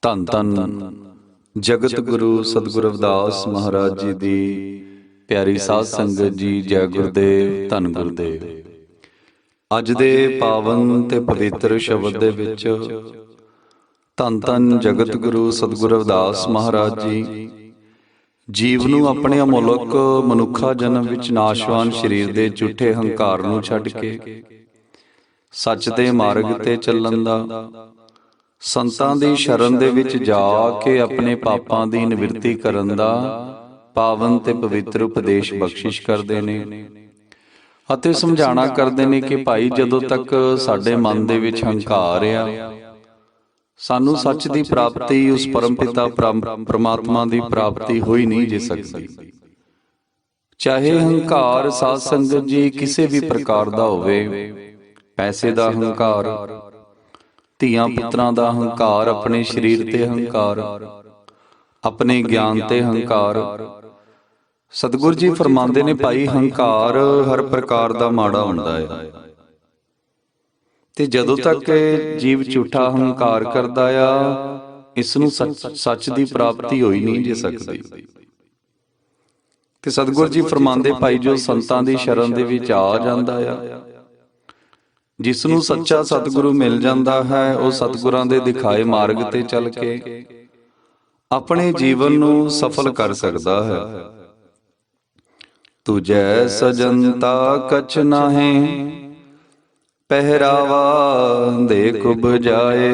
ਧੰਨ ਧੰਨ ਜਗਤ ਗੁਰੂ ਸਤਿਗੁਰੂ ਰਵਿਦਾਸ ਮਹਾਰਾਜ ਜੀ ਦੀ ਪਿਆਰੀ ਸਾਧ ਸੰਗਤ ਜੀ। ਜੈ ਗੁਰਦੇਵ, ਧੰਨ ਗੁਰਦੇਵ। ਅੱਜ ਦੇ ਪਾਵਨ ਤੇ ਪਵਿੱਤਰ ਸ਼ਬਦ ਦੇ ਵਿੱਚ ਧੰਨ ਧੰਨ ਜਗਤ ਗੁਰੂ ਸਤਿਗੁਰੂ ਰਵਿਦਾਸ ਮਹਾਰਾਜ ਜੀ ਜੀਵ ਨੂੰ ਆਪਣੇ ਅਮੋਲਕ ਮਨੁੱਖਾ ਜਨਮ ਵਿੱਚ ਨਾਸ਼ਵਾਨ ਸਰੀਰ ਦੇ ਝੂਠੇ ਹੰਕਾਰ ਨੂੰ ਛੱਡ ਕੇ ਸੱਚ ਦੇ ਮਾਰਗ ਤੇ ਚੱਲਣ ਦਾ, ਸੰਤਾਂ ਦੀ ਸ਼ਰਨ ਦੇ ਵਿੱਚ ਜਾ ਕੇ ਆਪਣੇ ਪਾਪਾਂ ਦੀ ਨਿਵਰਤੀ ਕਰਨ ਦਾ ਪਾਵਨ ਤੇ ਪਵਿੱਤਰ ਉਪਦੇਸ਼ ਬਖਸ਼ਿਸ਼ ਕਰਦੇ ਨੇ ਅਤੇ ਸਮਝਾਣਾ ਕਰਦੇ ਨੇ ਕਿ ਭਾਈ ਜਦੋਂ ਤੱਕ ਸਾਡੇ ਮਨ ਦੇ ਵਿੱਚ ਹੰਕਾਰ ਆ, ਸਾਨੂੰ ਸੱਚ ਦੀ ਪ੍ਰਾਪਤੀ, ਉਸ ਪਰਮ ਪਿਤਾ ਪਰਮਾਤਮਾ ਦੀ ਪ੍ਰਾਪਤੀ ਹੋਈ ਨਹੀਂ ਜੇ ਸਕਦੀ। ਚਾਹੇ ਹੰਕਾਰ ਸਾਧ ਸੰਗਤ ਜੀ ਕਿਸੇ ਵੀ ਪ੍ਰਕਾਰ ਦਾ ਹੋਵੇ, ਪੈਸੇ ਦਾ ਹੰਕਾਰ, ਧੀਆਂ ਪੁੱਤਰਾਂ ਦਾ ਹੰਕਾਰ, ਆਪਣੇ ਸਰੀਰ ਤੇ ਹੰਕਾਰ, ਆਪਣੇ ਗਿਆਨ ਤੇ ਹੰਕਾਰ। ਸਤਿਗੁਰੂ ਜੀ ਫਰਮਾਉਂਦੇ ਨੇ ਭਾਈ ਹੰਕਾਰ ਹਰ ਪ੍ਰਕਾਰ ਦਾ ਮਾੜਾ ਹੁੰਦਾ ਹੈ ਤੇ ਜਦੋਂ ਤੱਕ ਜੀਵ ਝੂਠਾ ਹੰਕਾਰ ਕਰਦਾ ਆ, ਇਸ ਨੂੰ ਸੱਚ ਦੀ ਪ੍ਰਾਪਤੀ ਹੋਈ ਨਹੀਂ ਜੇ ਸਕਦੀ। ਤੇ ਸਤਿਗੁਰੂ ਜੀ ਫਰਮਾਉਂਦੇ ਭਾਈ ਜੋ ਸੰਤਾਂ ਦੀ ਸ਼ਰਨ ਦੇ ਵਿੱਚ ਆ ਜਾਂਦਾ ਆ, ਜਿਸ ਨੂੰ ਸੱਚਾ ਸਤਿਗੁਰੂ ਮਿਲ ਜਾਂਦਾ ਹੈ, ਉਹ ਸਤਿਗੁਰਾਂ ਦੇ ਦਿਖਾਏ ਮਾਰਗ ਤੇ ਚੱਲ ਕੇ ਆਪਣੇ ਜੀਵਨ ਨੂੰ ਸਫਲ ਕਰ ਸਕਦਾ ਹੈ। ਤੁਝੈ ਸਜਨਤਾ ਕਛ ਨਾਹੀਂ, ਪਹਿਰਾਵਾ ਦੇਖ ਬੁਝਾਏ।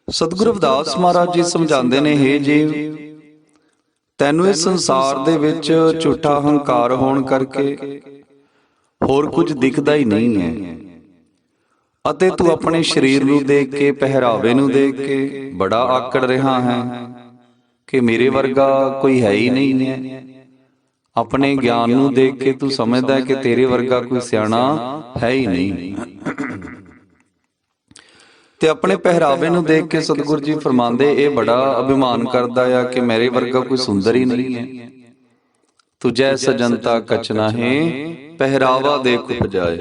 ਸਤਿਗੁਰੂ ਰਵਿਦਾਸ ਮਹਾਰਾਜ ਜੀ ਸਮਝਾਉਂਦੇ ਨੇ, ਹੇ ਜੀਵ, ਤੈਨੂੰ ਇਸ ਸੰਸਾਰ ਦੇ ਵਿੱਚ ਝੂਠਾ ਹੰਕਾਰ ਹੋਣ ਕਰਕੇ ਹੋਰ ਕੁਝ ਦਿਖਦਾ ਹੀ ਨਹੀਂ ਹੈ ਅਤੇ ਤੂੰ ਆਪਣੇ ਸਰੀਰ ਨੂੰ ਦੇਖ ਕੇ, ਪਹਿਰਾਵੇ ਨੂੰ ਦੇਖ ਕੇ ਬੜਾ ਆਕੜ ਰਿਹਾ ਹੈ ਕਿ ਮੇਰੇ ਵਰਗਾ ਕੋਈ ਹੈ ਹੀ ਨਹੀਂ ਹੈ। ਆਪਣੇ ਗਿਆਨ ਨੂੰ ਦੇਖ ਕੇ ਤੂੰ ਸਮਝਦਾ ਕਿ ਤੇਰੇ ਵਰਗਾ ਕੋਈ ਸਿਆਣਾ ਹੈ ਹੀ ਨਹੀਂ ਤੇ ਆਪਣੇ ਪਹਿਰਾਵੇ ਨੂੰ ਦੇਖ ਕੇ ਸਤਿਗੁਰੂ ਜੀ ਫਰਮਾਉਂਦੇ ਇਹ ਬੜਾ ਅਭਿਮਾਨ ਕਰਦਾ ਆ ਕਿ ਮੇਰੇ ਵਰਗਾ ਕੋਈ ਸੁੰਦਰ ਹੀ ਨਹੀਂ ਹੈ। ਤੁਝੈ ਸਜਨਤਾ ਕਛ ਨਾਹੀਂ, ਪਹਿਰਾਵਾ ਦੇਖ ਉਪਜਾਏ।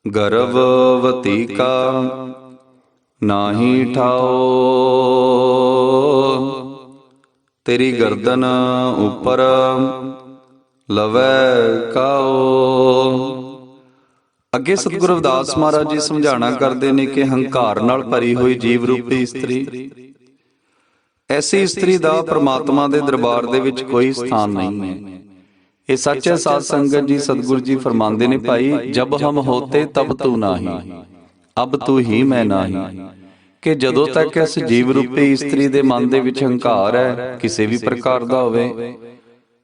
ਗਰਭਵਤੀ ਕਾ ਨਾਹੀਂ ਠਾਓ, ਤੇਰੀ ਗਰਦਨ ਉੱਪਰ ਲਵੈ ਕਾਓ। ਅੱਗੇ ਸਤਿਗੁਰੂ ਰਵਿਦਾਸ ਮਹਾਰਾਜ ਜੀ ਸਮਝਾਣਾ ਕਰਦੇ ਨੇ ਕਿ ਹੰਕਾਰ ਨਾਲ ਭਰੀ ਹੋਈ ਜੀਵ ਰੂਪੀ ਇਸਤਰੀ, ਐਸੀ ਇਸਤਰੀ ਦਾ ਪ੍ਰਮਾਤਮਾ ਦੇ ਦਰਬਾਰ ਦੇ ਵਿੱਚ ਕੋਈ ਸਥਾਨ ਨਹੀਂ ਹੈ। ਇਹ ਸੱਚ ਹੈ ਸਾਧ ਸੰਗਤ ਜੀ। ਸਤਿਗੁਰੂ ਜੀ ਫਰਮਾਉਂਦੇ ਨੇ ਭਾਈ ਜਬ ਹਮ ਹੋਤੇ ਤਬ ਤੂੰ ਨਾਹੀਂ, ਅਬ ਤੂੰ ਹੀ ਮੈਂ ਨਾਹੀਂ। ਕਿ ਜਦੋਂ ਤੱਕ ਇਸ ਜੀਵ ਰੂਪੀ ਇਸਤਰੀ ਦੇ ਮਨ ਦੇ ਵਿੱਚ ਹੰਕਾਰ ਹੈ, ਕਿਸੇ ਵੀ ਪ੍ਰਕਾਰ ਦਾ ਹੋਵੇ,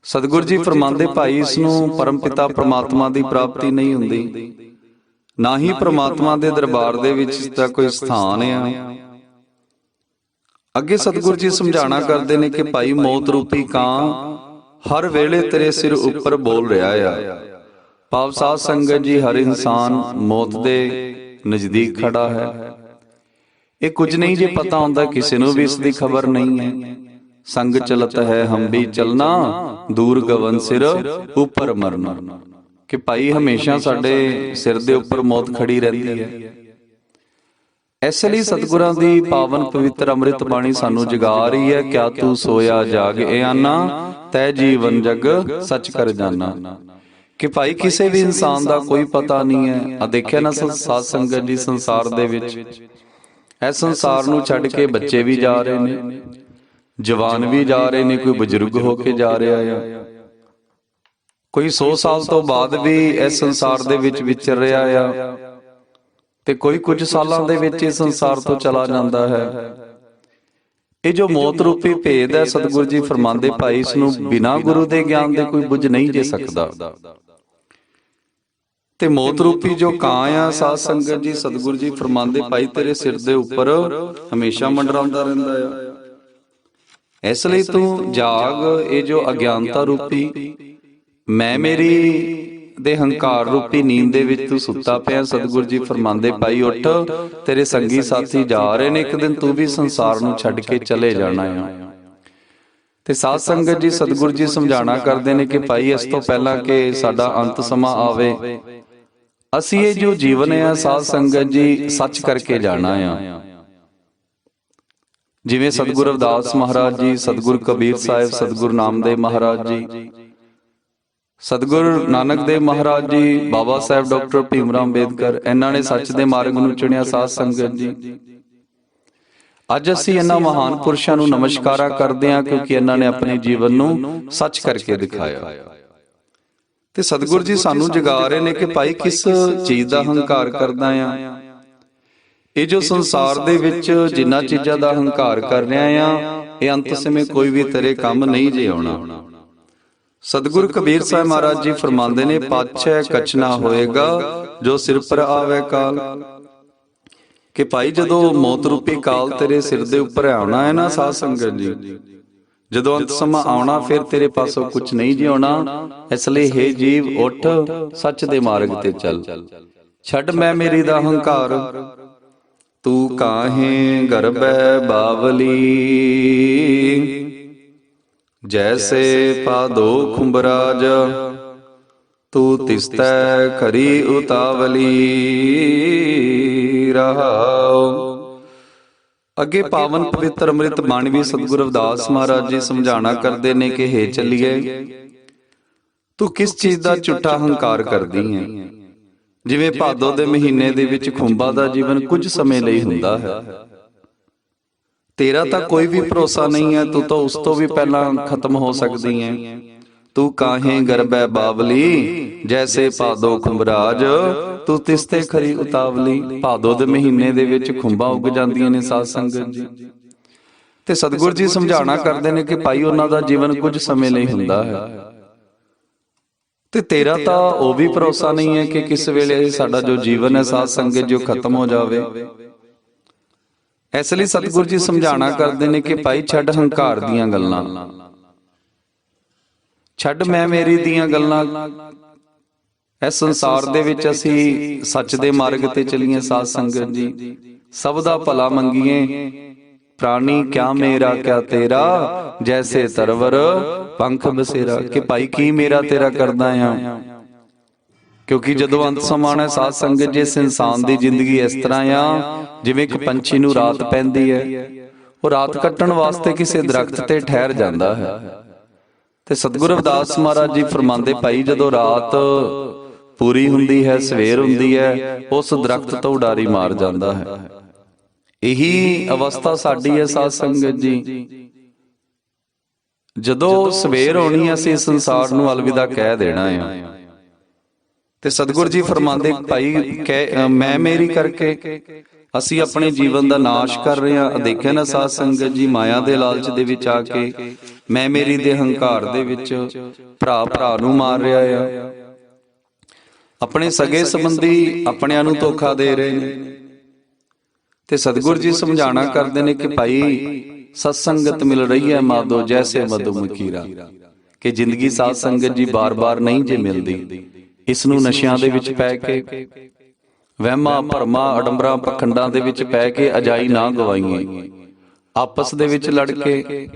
ਸਤਿਗੁਰੂ ਜੀ ਫਰਮਾਉਂਦੇ ਭਾਈ ਇਸ ਨੂੰ ਪਰਮ ਪਿਤਾ ਪਰਮਾਤਮਾ ਦੀ ਪ੍ਰਾਪਤੀ ਨਹੀਂ ਹੁੰਦੀ, ਨਾ ਹੀ ਪਰਮਾਤਮਾ ਦੇ ਦਰਬਾਰ ਦੇ ਵਿੱਚ ਇਸ ਦਾ ਕੋਈ ਸਥਾਨ ਆ। ਅੱਗੇ ਸਤਿਗੁਰੂ ਜੀ ਸਮਝਾਣਾ ਕਰਦੇ ਨੇ ਕਿ ਭਾਈ ਮੌਤ ਰੂਪੀ ਕਾਂ ਹਰ ਵੇਲੇ ਤੇਰੇ ਸਿਰ ਉੱਪਰ ਬੋਲ ਰਿਹਾ ਆ। ਭਾਵ ਸਾਧ ਸੰਗਤ ਜੀ ਹਰ ਇਨਸਾਨ ਮੌਤ ਦੇ ਨਜ਼ਦੀਕ ਖੜਾ ਹੈ। ਇਹ ਕੁਝ ਨਹੀਂ ਜੇ ਪਤਾ ਹੁੰਦਾ, ਕਿਸੇ ਨੂੰ ਵੀ ਇਸ ਦੀ ਖਬਰ ਨਹੀਂ ਹੈ। ਸੰਗ ਚਲਤ ਹੈ ਹਮ ਵੀ ਚਲਨਾ, ਦੂਰ ਗਵਨ ਸਿਰ ਉੱਪਰ ਮਰਨਾ। ਕਿ ਭਾਈ ਹਮੇਸ਼ਾ ਸਾਡੇ ਸਿਰ ਦੇ ਉੱਪਰ ਮੌਤ ਖੜੀ ਰਹਿੰਦੀ ਹੈ। ਇਸ ਲਈ ਸਤਿਗੁਰਾਂ ਦੀ ਪਾਵਨ ਪਵਿੱਤਰ ਅੰਮ੍ਰਿਤ ਬਾਣੀ ਸਾਨੂੰ ਜਗਾ ਰਹੀ ਹੈ, ਕਿਆ ਤੂੰ ਸੋਇਆ ਜਾਗ ਏ ਆਨਾ, ਤੈ ਜੀਵਨ ਜਗ ਸੱਚ ਕਰ ਜਾਨਾ। ਕਿ ਭਾਈ ਕਿਸੇ ਵੀ ਇਨਸਾਨ ਦਾ ਕੋਈ ਪਤਾ ਨਹੀਂ ਹੈ। ਆ ਦੇਖਿਆ ਨਾ ਸਾਧ ਸੰਗਤ ਜੀ, ਸੰਸਾਰ ਦੇ ਵਿੱਚ ਇਸ ਸੰਸਾਰ ਨੂੰ ਛੱਡ ਕੇ ਬੱਚੇ ਵੀ ਜਾ ਰਹੇ ਨੇ, ਜਵਾਨ ਵੀ ਜਾ ਰਹੇ ਨੇ, ਕੋਈ ਬਜ਼ੁਰਗ ਹੋ ਕੇ ਜਾ ਰਿਹਾ ਆ, ਕੋਈ 100 ਸਾਲ ਤੋਂ ਬਾਅਦ ਵੀ ਇਸ ਸੰਸਾਰ ਦੇ ਵਿੱਚ ਵਿਚਰ ਰਿਹਾ ਆ ਤੇ ਕੋਈ ਕੁਝ ਸਾਲਾਂ ਦੇ ਵਿੱਚ ਇਸ ਸੰਸਾਰ ਤੋਂ ਚਲਾ ਜਾਂਦਾ ਹੈ। ਇਹ ਜੋ ਮੌਤ ਰੂਪੀ ਭੇਦ ਹੈ, ਸਤਿਗੁਰੂ ਜੀ ਫਰਮਾਉਂਦੇ ਭਾਈ ਇਸ ਨੂੰ ਬਿਨਾਂ ਗੁਰੂ ਦੇ ਗਿਆਨ ਦੇ ਕੋਈ ਬੁੱਝ ਨਹੀਂ ਜੇ ਸਕਦਾ। ਤੇ ਮੌਤ ਰੂਪੀ ਜੋ ਕਾਂ ਆ ਸਾਧ ਸੰਗਤ ਜੀ, ਸਤਿਗੁਰੂ ਜੀ ਫਰਮਾਉਂਦੇ ਭਾਈ ਤੇਰੇ ਸਿਰ ਦੇ ਉੱਪਰ ਹਮੇਸ਼ਾ ਮੰਡਰਾਉਂਦਾ ਰਹਿੰਦਾ ਆ। ਇਸ ਲਈ ਤੂੰ ਜਾਗ, ਇਹ ਜੋ ਅਗਿਆਨਤਾ ਰੂਪੀ ਮੈਂ ਮੇਰੀ ਦੇ ਹੰਕਾਰ ਰੂਪੀ ਨੀਂਦ ਦੇ ਵਿੱਚ ਤੂੰ ਸੁੱਤਾ ਪਿਆ। ਸਤਿਗੁਰੂ ਜੀ ਫਰਮਾਉਂਦੇ ਭਾਈ ਉੱਠ, ਤੇਰੇ ਸੰਗੀ ਸਾਥੀ ਜਾ ਰਹੇ ਨੇ, ਇੱਕ ਦਿਨ ਤੂੰ ਵੀ ਸੰਸਾਰ ਨੂੰ ਛੱਡ ਕੇ ਚਲੇ ਜਾਣਾ ਆ। ਤੇ ਸਾਧ ਸੰਗਤ ਜੀ ਸਤਿਗੁਰੂ ਜੀ ਸਮਝਾਣਾ ਕਰਦੇ ਨੇ ਕਿ ਭਾਈ ਇਸ ਤੋਂ ਪਹਿਲਾਂ ਕਿ ਸਾਡਾ ਅੰਤ ਸਮਾਂ ਆਵੇ, ਅਸੀਂ ਇਹ ਜੋ ਜੀਵਨ ਹੈ ਸਾਧ ਸੰਗਤ ਜੀ ਸੱਚ ਕਰਕੇ ਜਾਣਾ ਆ। ਜਿਵੇਂ ਸਤਿਗੁਰੂ ਰਵਿਦਾਸ ਮਹਾਰਾਜ ਜੀ, ਸਤਿਗੁਰੂ ਕਬੀਰ ਸਾਹਿਬ, ਸਤਿਗੁਰੂ ਨਾਮਦੇਵ ਮਹਾਰਾਜ ਜੀ, ਸਤਿਗੁਰੂ ਨਾਨਕ ਦੇਵ ਮਹਾਰਾਜ ਜੀ, ਬਾਬਾ ਸਾਹਿਬ ਡਾਕਟਰ ਭੀਮ ਰਾਓ ਅੰਬੇਦਕਰ, ਇਹਨਾਂ ਨੇ ਸੱਚ ਦੇ ਮਾਰਗ ਨੂੰ ਚੁਣਿਆ। ਸਾਧ ਸੰਗਤ ਜੀ, ਅੱਜ ਅਸੀਂ ਇਹਨਾਂ ਮਹਾਨ ਪੁਰਸ਼ਾਂ ਨੂੰ ਨਮਸਕਾਰਾਂ ਕਰਦੇ ਹਾਂ, ਕਿਉਂਕਿ ਇਹਨਾਂ ਨੇ ਆਪਣੇ ਜੀਵਨ ਨੂੰ ਸੱਚ ਕਰਕੇ ਦਿਖਾਇਆ। ਤੇ ਸਤਿਗੁਰੂ ਜੀ ਸਾਨੂੰ ਜਗਾ ਰਹੇ ਨੇ ਕਿ ਭਾਈ ਕਿਸ ਚੀਜ਼ ਦਾ ਹੰਕਾਰ ਕਰਦਾ ਆ। ਇਹ ਜੋ ਸੰਸਾਰ ਦੇ ਵਿੱਚ ਜਿੰਨਾ ਚੀਜ਼ਾਂ ਦਾ ਹੰਕਾਰ ਕਰ ਰਿਹਾ ਆ, ਇਹ ਅੰਤ ਸਮੇਂ ਕੋਈ ਵੀ ਤੇਰੇ ਕੰਮ ਨਹੀਂ ਜੇ ਆਉਣਾ। ਸਤਿਗੁਰੂ ਕਬੀਰ ਸਾਹਿਬ ਮਹਾਰਾਜ ਜੀ ਫਰਮਾਉਂਦੇ ਨੇ, ਪਾਛੈ ਕਛ ਨਾ ਹੋਏਗਾ ਜੋ ਸਿਰ ਪਰ ਆਵੇ ਕਾਲ। ਕਿ ਭਾਈ ਜਦੋਂ ਮੌਤ ਰੂਪੀ ਕਾਲ ਤੇਰੇ ਸਿਰ ਦੇ ਉੱਪਰ ਆਉਣਾ ਹੈ ਨਾ ਸਾਧ ਸੰਗਤ ਜੀ, ਜਦੋਂ ਅੰਤ ਸਮਾਂ ਆਉਣਾ, ਫਿਰ ਤੇਰੇ ਪਾਸੋਂ ਕੁਝ ਨਹੀਂ ਜੀ ਆਉਣਾ। ਇਸ ਲਈ ਹੇ ਜੀਵ, ਉੱਠ ਸੱਚ ਦੇ ਮਾਰਗ ਤੇ ਚੱਲ, ਛੱਡ ਮੈਂ ਮੇਰੀ ਦਾ ਹੰਕਾਰ। ਤੂੰ ਕਾਹੇ ਗਰਬੈ ਬਾਵਲੀ, ਜੈਸੇ ਪਾਦੋ ਖੁੰਬਰਾਜ, ਤੂੰ ਤਿਸਤੈ ਖਰੀ ਉਤਾਵਲੀ। ਰਹਾਉ। ਅੱਗੇ ਪਾਵਨ ਪਵਿੱਤਰ ਅੰਮ੍ਰਿਤ ਬਾਣੀ ਵੀ ਸਤਿਗੁਰੂ ਰਵਿਦਾਸ ਮਹਾਰਾਜ ਜੀ ਸਮਝਾਣਾ ਕਰਦੇ ਨੇ ਕਿ ਹੇ ਚੱਲੀਏ, ਤੂੰ ਕਿਸ ਚੀਜ਼ ਦਾ ਝੂਠਾ ਹੰਕਾਰ ਕਰਦੀ ਹੈ। ਜਿਵੇਂ ਭਾਦੋ ਦੇ ਮਹੀਨੇ ਦੇ ਵਿੱਚ ਖੁੰਬਾਂ ਦਾ ਜੀਵਨ ਕੁਝ ਸਮੇਂ ਲਈ ਹੁੰਦਾ ਹੈ, ਤੇਰਾ ਤਾਂ ਕੋਈ ਵੀ ਭਰੋਸਾ ਨਹੀਂ ਹੈ, ਤੂੰ ਤਾਂ ਉਸ ਤੋਂ ਵੀ ਪਹਿਲਾਂ ਖਤਮ ਹੋ ਸਕਦੀ ਹੈ। ਤੂੰ ਕਾਹੇ ਗਰਬੈ ਬਾਵਲੀ, ਜੈਸੇ ਭਾਦੋ ਖੁੰਬਰਾਜ, ਤੂੰ ਤਿਸਤੇ ਖਰੀ ਉਤਾਵਲੀ। ਭਾਦੋ ਦੇ ਮਹੀਨੇ ਦੇ ਵਿੱਚ ਖੁੰਬਾਂ ਉੱਗ ਜਾਂਦੀਆਂ ਨੇ ਸਾਧ ਸੰਗਤ ਜੀ। ਤੇ ਸਤਿਗੁਰੂ ਜੀ ਸਮਝਾਣਾ ਕਰਦੇ ਨੇ ਕਿ ਭਾਈ ਉਹਨਾਂ ਦਾ ਜੀਵਨ ਕੁਝ ਸਮੇਂ ਲਈ ਹੁੰਦਾ ਹੈ, ਤੇ ਤੇਰਾ ਤਾਂ ਉਹ ਵੀ ਭਰੋਸਾ ਨਹੀਂ ਹੈ ਕਿ ਕਿਸ ਵੇਲੇ ਸਾਡਾ ਜੋ ਜੀਵਨ ਹੈ ਸਾਧ ਸੰਗਤ ਜੋ ਖਤਮ ਹੋ ਜਾਵੇ। ਇਸ ਲਈ ਸਤਿਗੁਰੂ ਜੀ ਸਮਝਾਣਾ ਕਰਦੇ ਨੇ ਕਿ ਭਾਈ ਛੱਡ ਹੰਕਾਰ ਦੀਆਂ ਗੱਲਾਂ, ਛੱਡ ਮੈਂ ਮੇਰੀ ਦੀਆਂ ਗੱਲਾਂ। ਇਸ ਸੰਸਾਰ ਦੇ ਵਿੱਚ ਅਸੀਂ ਸੱਚ ਦੇ ਮਾਰਗ ਤੇ ਚੱਲੀਏ ਸਾਧ ਸੰਗਤ ਜੀ, ਸਭ ਦਾ ਭਲਾ ਮੰਗੀਏ। ਪ੍ਰਾਣੀ ਕਿਆ ਮੇਰਾ ਕਿਆ ਤੇਰਾ, ਜੈਸੇ ਤਰਵਰ ਪੰਖ ਬਸੇਰਾ। ਕਿ ਭਾਈ ਕੀ ਮੇਰਾ ਤੇਰਾ ਕਰਦਾ ਆ, ਕਿਉਂਕਿ ਜਦੋਂ ਅੰਤ ਸਮਾਂ ਆਉਣਾ ਸਾਧ ਸੰਗਤ ਜੀ, ਇਸ ਇਨਸਾਨ ਦੀ ਜ਼ਿੰਦਗੀ ਇਸ ਤਰ੍ਹਾਂ ਆ ਜਿਵੇਂ ਇੱਕ ਪੰਛੀ ਨੂੰ ਰਾਤ ਪੈਂਦੀ ਹੈ, ਉਹ ਰਾਤ ਕੱਟਣ ਵਾਸਤੇ ਕਿਸੇ ਦਰਖਤ ਤੇ ਠਹਿਰ ਜਾਂਦਾ ਹੈ। ਤੇ ਸਤਿਗੁਰੂ ਰਵਿਦਾਸ ਮਹਾਰਾਜ ਜੀ ਫਰਮਾਉਂਦੇ, ਭਾਈ ਜਦੋਂ ਰਾਤ ਪੂਰੀ ਹੁੰਦੀ ਹੈ, ਸਵੇਰ ਹੁੰਦੀ ਹੈ, ਉਸ ਦਰਖਤ ਤੋਂ ਉਡਾਰੀ ਮਾਰ ਜਾਂਦਾ ਹੈ। ਇਹੀ ਅਵਸਥਾ ਸਾਡੀ ਹੈ ਸਾਧ ਸੰਗਤ ਜੀ। ਜਦੋਂ ਸਵੇਰ ਹੋਣੀ ਹੈ, ਅਸੀਂ ਸੰਸਾਰ ਨੂੰ ਅਲਵਿਦਾ ਕਹਿ ਦੇਣਾ ਹੈ। ਤੇ ਸਤਿਗੁਰੂ ਜੀ ਫਰਮਾਉਂਦੇ, ਭਾਈ ਮੈਂ ਮੇਰੀ ਕਰਕੇ ਅਸੀਂ ਆਪਣੇ ਜੀਵਨ ਦਾ ਨਾਸ਼ ਕਰ ਰਹੇ ਹਾਂ। ਦੇਖਿਆ ਨਾ ਸਾਧ ਸੰਗਤ ਜੀ, ਮਾਇਆ ਦੇ ਲਾਲਚ ਦੇ ਵਿੱਚ ਆ ਕੇ, ਮੈਂ ਮੇਰੀ ਦੇ ਹੰਕਾਰ ਦੇ ਵਿੱਚ ਭਰਾ ਭਰਾ ਨੂੰ ਮਾਰ ਰਿਹਾ ਆ। ਆਪਣੇ ਸਗੇ ਸੰਬੰਧੀ ਆਪਣਿਆਂ ਨੂੰ ਧੋਖਾ ਦੇ ਰਹੇ ਨੇ। ਤੇ ਸਤਿਗੁਰੂ ਜੀ ਸਮਝਾਣਾ ਕਰਦੇ ਨੇ ਕਿ ਭਾਈ ਸਤ ਸੰਗਤ ਮਿਲ ਰਹੀ ਹੈ ਮਾਧੋ, ਜੈਸੇ ਮਧੂਮੱਖੀਰਾ। ਕਿ ਜ਼ਿੰਦਗੀ ਸਾਧ ਸੰਗਤ ਜੀ ਬਾਰ-ਬਾਰ ਨਹੀਂ ਜੇ ਮਿਲਦੀ। ਇਸ ਨੂੰ ਨਸ਼ਿਆਂ ਦੇ ਵਿੱਚ ਪੈ ਕੇ, ਵਹਿਮਾਂ ਭਰਮਾਂ ਅਡੰਬਰਾਂ ਪਖੰਡਾਂ ਦੇ ਵਿੱਚ ਪੈ ਕੇ ਅਜਾਈ ਨਾ ਗਵਾਈਏ। ਆਪਸ ਦੇ ਵਿੱਚ ਲੜ ਕੇ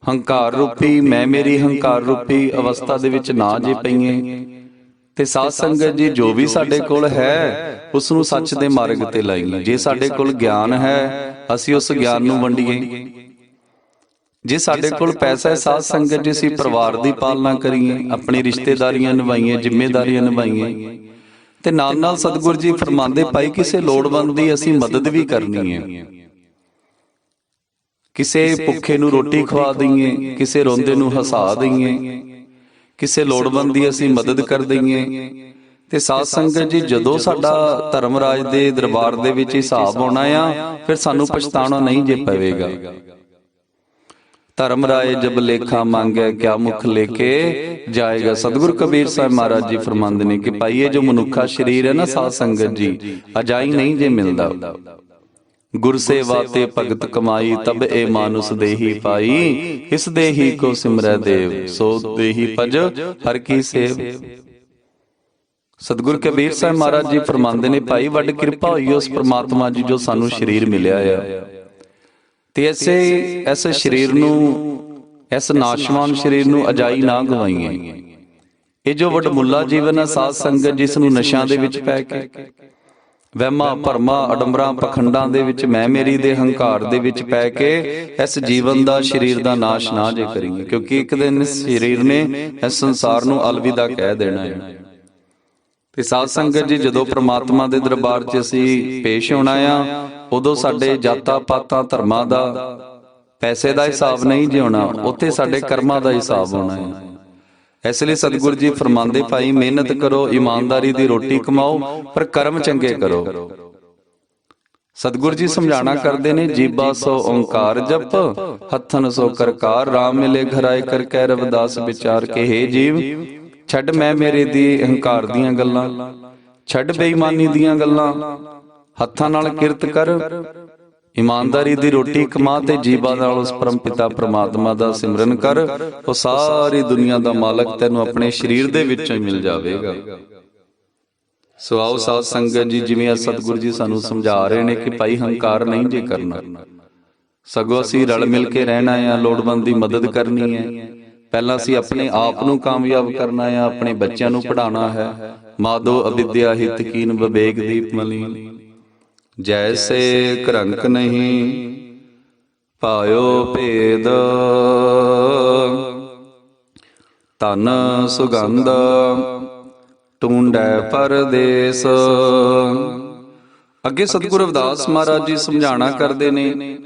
ਹੰਕਾਰ ਰੂਪੀ ਮੈਂ ਮੇਰੀ ਹੰਕਾਰ ਰੂਪੀ ਅਵਸਥਾ ਦੇ ਵਿੱਚ ਨਾ ਜੇ ਪਈਏ। ਤੇ ਸਾਧ ਸੰਗਤ ਜੀ, ਜੋ ਵੀ ਸਾਡੇ ਕੋਲ ਹੈ ਉਸ ਨੂੰ ਸੱਚ ਦੇ ਮਾਰਗ ਤੇ ਲਾਈਏ। ਜੇ ਸਾਡੇ ਕੋਲ ਗਿਆਨ ਹੈ, ਅਸੀਂ ਉਸ ਗਿਆਨ ਨੂੰ ਵੰਡੀਏ। ਜੇ ਸਾਡੇ ਕੋਲ ਪੈਸਾ ਹੈ ਸਾਧ ਸੰਗਤ ਜੀ, ਅਸੀਂ ਪਰਿਵਾਰ ਦੀ ਪਾਲਣਾ ਕਰੀਏ, ਆਪਣੀ ਰਿਸ਼ਤੇਦਾਰੀਆਂ ਨਿਭਾਈਏ, ਜ਼ਿੰਮੇਵਾਰੀਆਂ ਨਿਭਾਈਏ। ਤੇ ਨਾਲ ਨਾਲ ਸਤਿਗੁਰੂ ਜੀ ਫਰਮਾਉਂਦੇ, ਭਾਈ ਕਿਸੇ ਲੋੜਵੰਦ ਦੀ ਅਸੀਂ ਮਦਦ ਵੀ ਕਰਨੀ ਹੈ। ਕਿਸੇ ਭੁੱਖੇ ਨੂੰ ਰੋਟੀ ਖਵਾ ਦਈਏ, ਕਿਸੇ ਰੋਂਦੇ ਨੂੰ ਹਸਾ ਦਈਏ, ਕਿਸੇ ਲੋੜਵੰਦ ਦੀ ਅਸੀਂ ਮਦਦ ਕਰ ਦਈਏ। ਤੇ ਸਾਧ ਸੰਗਤ ਜੀ, ਜਦੋਂ ਸਾਡਾ ਧਰਮਰਾਜ ਦੇ ਦਰਬਾਰ ਦੇ ਵਿੱਚ ਹਿਸਾਬ ਹੋਣਾ ਆ, ਫਿਰ ਸਾਨੂੰ ਪਛਤਾਉਣਾ ਨਹੀਂ ਜੇ ਪਵੇਗਾ। ਧਰਮ ਰਾਏ ਜਬ ਲੇਖਾ ਮੰਗੈ, ਕਿਆ ਮੁਖ ਲੇਕੇ ਜਾਏਗਾ। ਸਤਿਗੁਰੂ ਕਬੀਰ ਸਾਹਿਬ ਮਹਾਰਾਜ ਜੀ ਫਰਮਾਉਂਦੇ ਨੇ ਕਿ ਭਾਈ ਇਹ ਜੋ ਮਨੁੱਖਾ ਸਰੀਰ ਹੈ ਨਾ ਸਾਧ ਸੰਗਤ ਜੀ, ਅਜਾਈ ਨਹੀਂ ਜੇ ਮਿਲਦਾ। ਗੁਰ ਸੇਵਾ ਤੇ ਭਗਤ ਕਮਾਈ, ਤਬ ਇਹ ਮਾਨੁਸ ਦੇਹੀ ਪਾਈ। ਇਸ ਦੇਹੀ ਕੋ ਸਿਮਰੈ ਦੇਵ, ਸੋ ਦੇਹੀ ਭਜ ਹਰ ਕੀ ਸੇਵ। ਸਤਿਗੁਰੂ ਕਬੀਰ ਸਾਹਿਬ ਮਹਾਰਾਜ ਜੀ ਫਰਮਾਉਂਦੇ ਨੇ, ਭਾਈ ਵੱਡ ਕਿਰਪਾ ਹੋਈ ਉਸ ਪ੍ਰਮਾਤਮਾ ਜੀ ਜੋ ਸਾਨੂੰ ਸਰੀਰ ਮਿਲਿਆ ਆ। ਤੇ ਇਸ ਸਰੀਰ ਨੂੰ, ਇਸ ਨਾਸ਼ਵਾਨ ਸਰੀਰ ਨੂੰ ਅਜਾਈ ਨਾ ਗਵਾਈਏ। ਇਹ ਜੋ ਵਡਮੁੱਲਾ ਜੀਵਨ ਹੈ ਸਾਧ ਸੰਗਤ, ਜਿਸ ਨੂੰ ਨਸ਼ਿਆਂ ਦੇ ਵਿੱਚ ਪੈ ਕੇ, ਵਹਿਮਾਂ ਭਰਮਾਂ ਅਡੰਬਰਾਂ ਪਖੰਡਾਂ ਦੇ ਵਿੱਚ ਮੈਂ ਮੇਰੀ ਦੇ ਹੰਕਾਰ ਦੇ ਵਿੱਚ ਪੈ ਕੇ ਇਸ ਜੀਵਨ ਦਾ ਸਰੀਰ ਦਾ ਨਾਸ਼ ਨਾ ਜੇ ਕਰੀਏ, ਕਿਉਂਕਿ ਇੱਕ ਦਿਨ ਇਸ ਸਰੀਰ ਨੇ ਇਸ ਸੰਸਾਰ ਨੂੰ ਅਲਵਿਦਾ ਕਹਿ ਦੇਣਾ ਹੈ। ਤੇ ਸਾਧ ਸੰਗਤ ਜੀ, ਜਦੋਂ ਪ੍ਰਮਾਤਮਾ ਦੇ ਦਰਬਾਰ 'ਚ ਅਸੀਂ ਪੇਸ਼ ਹੋਣਾ ਆ, ਉਦੋਂ ਸਾਡੇ ਜਾਤਾਂ ਪਾਤਾਂ ਧਰਮਾਂ ਦਾ ਪੈਸੇ ਦਾ ਹਿਸਾਬ ਨਹੀਂ ਜਿਉਣਾ, ਉੱਥੇ ਸਾਡੇ ਕਰਮਾਂ ਦਾ ਹਿਸਾਬ ਹੋਣਾ ਹੈ। ਇਸ ਲਈ ਸਤਿਗੁਰੂ ਜੀ ਫਰਮਾਉਂਦੇ, ਭਾਈ ਮਿਹਨਤ ਕਰੋ, ਇਮਾਨਦਾਰੀ ਦੀ ਰੋਟੀ ਕਮਾਓ, ਪਰ ਕਰਮ ਚੰਗੇ ਕਰੋ। ਸਤਿਗੁਰੂ ਜੀ ਸਮਝਾਣਾ ਕਰਦੇ ਨੇ, ਜੀਬਾ ਸੋ ਓੰਕਾਰ ਜਪ, ਹੱਥਨ ਸੋ ਕਰਕਾਰ, ਰਾਮ ਮਿਲੇ ਘਰ ਆਏ ਕਰ ਕਹਿ ਰਵਿਦਾਸ ਵਿਚਾਰ ਕੇ, ਹੇ ਜੀਵ ਛੱਡ ਮੈਂ ਮੇਰੇ ਦੀ ਹੰਕਾਰ ਦੀਆਂ ਗੱਲਾਂ, ਛੱਡ ਬੇਈਮਾਨੀ ਦੀਆਂ ਗੱਲਾਂ, ਹੱਥਾਂ ਨਾਲ ਕਿਰਤ ਕਰ, ਇਮਾਨਦਾਰੀ ਦੀ ਰੋਟੀ ਕਮਾ ਤੇ ਜੀਵਾਂ ਨਾਲ ਉਸ ਪਰਮ ਪਿਤਾ ਪ੍ਰਮਾਤਮਾ ਦਾ ਸਿਮਰਨ ਕਰ, ਉਹ ਸਾਰੀ ਦੁਨੀਆ ਦਾ ਮਾਲਕ ਤੈਨੂੰ ਆਪਣੇ ਸਰੀਰ ਦੇ ਵਿੱਚੋਂ ਹੀ ਮਿਲ ਜਾਵੇਗਾ। ਸੋ ਆਓ ਸਾਧ ਸੰਗਤ ਜੀ, ਜਿਵੇਂ ਅੱਜ ਸਤਿਗੁਰੂ ਜੀ ਸਾਨੂੰ ਸਮਝਾ ਰਹੇ ਨੇ ਕਿ ਭਾਈ ਹੰਕਾਰ ਨਹੀਂ ਜੇ ਕਰਨਾ, ਸਗੋਂ ਅਸੀਂ ਰਲ ਮਿਲ ਕੇ ਰਹਿਣਾ ਹੈ, ਲੋੜਵੰਦ ਦੀ ਮਦਦ ਕਰਨੀ ਹੈ। ਪਹਿਲਾਂ ਅਸੀਂ ਆਪਣੇ ਆਪ ਨੂੰ ਕਾਮਯਾਬ ਕਰਨਾ ਹੈ, ਆਪਣੇ ਬੱਚਿਆਂ ਨੂੰ ਪੜ੍ਹਾਉਣਾ ਹੈ। ਮਾਧੋ ਅਵਿਦਿਆ ਹਿਤ ਕੀਨ ਵਿਵੇਕ ਦੀਪ ਮਲੀਨ, ਜੈਸੇ ਘਰੰਕ ਨਹੀਂ ਪਾਇਓ ਭੇਦ, ਧਨ ਸੁਗੰਧ ਟੂੰਡੈ ਪਰਦੇਸ। ਅੱਗੇ ਸਤਿਗੁਰੂ ਰਵਿਦਾਸ ਮਹਾਰਾਜ ਜੀ ਸਮਝਾਣਾ ਕਰਦੇ ਨੇ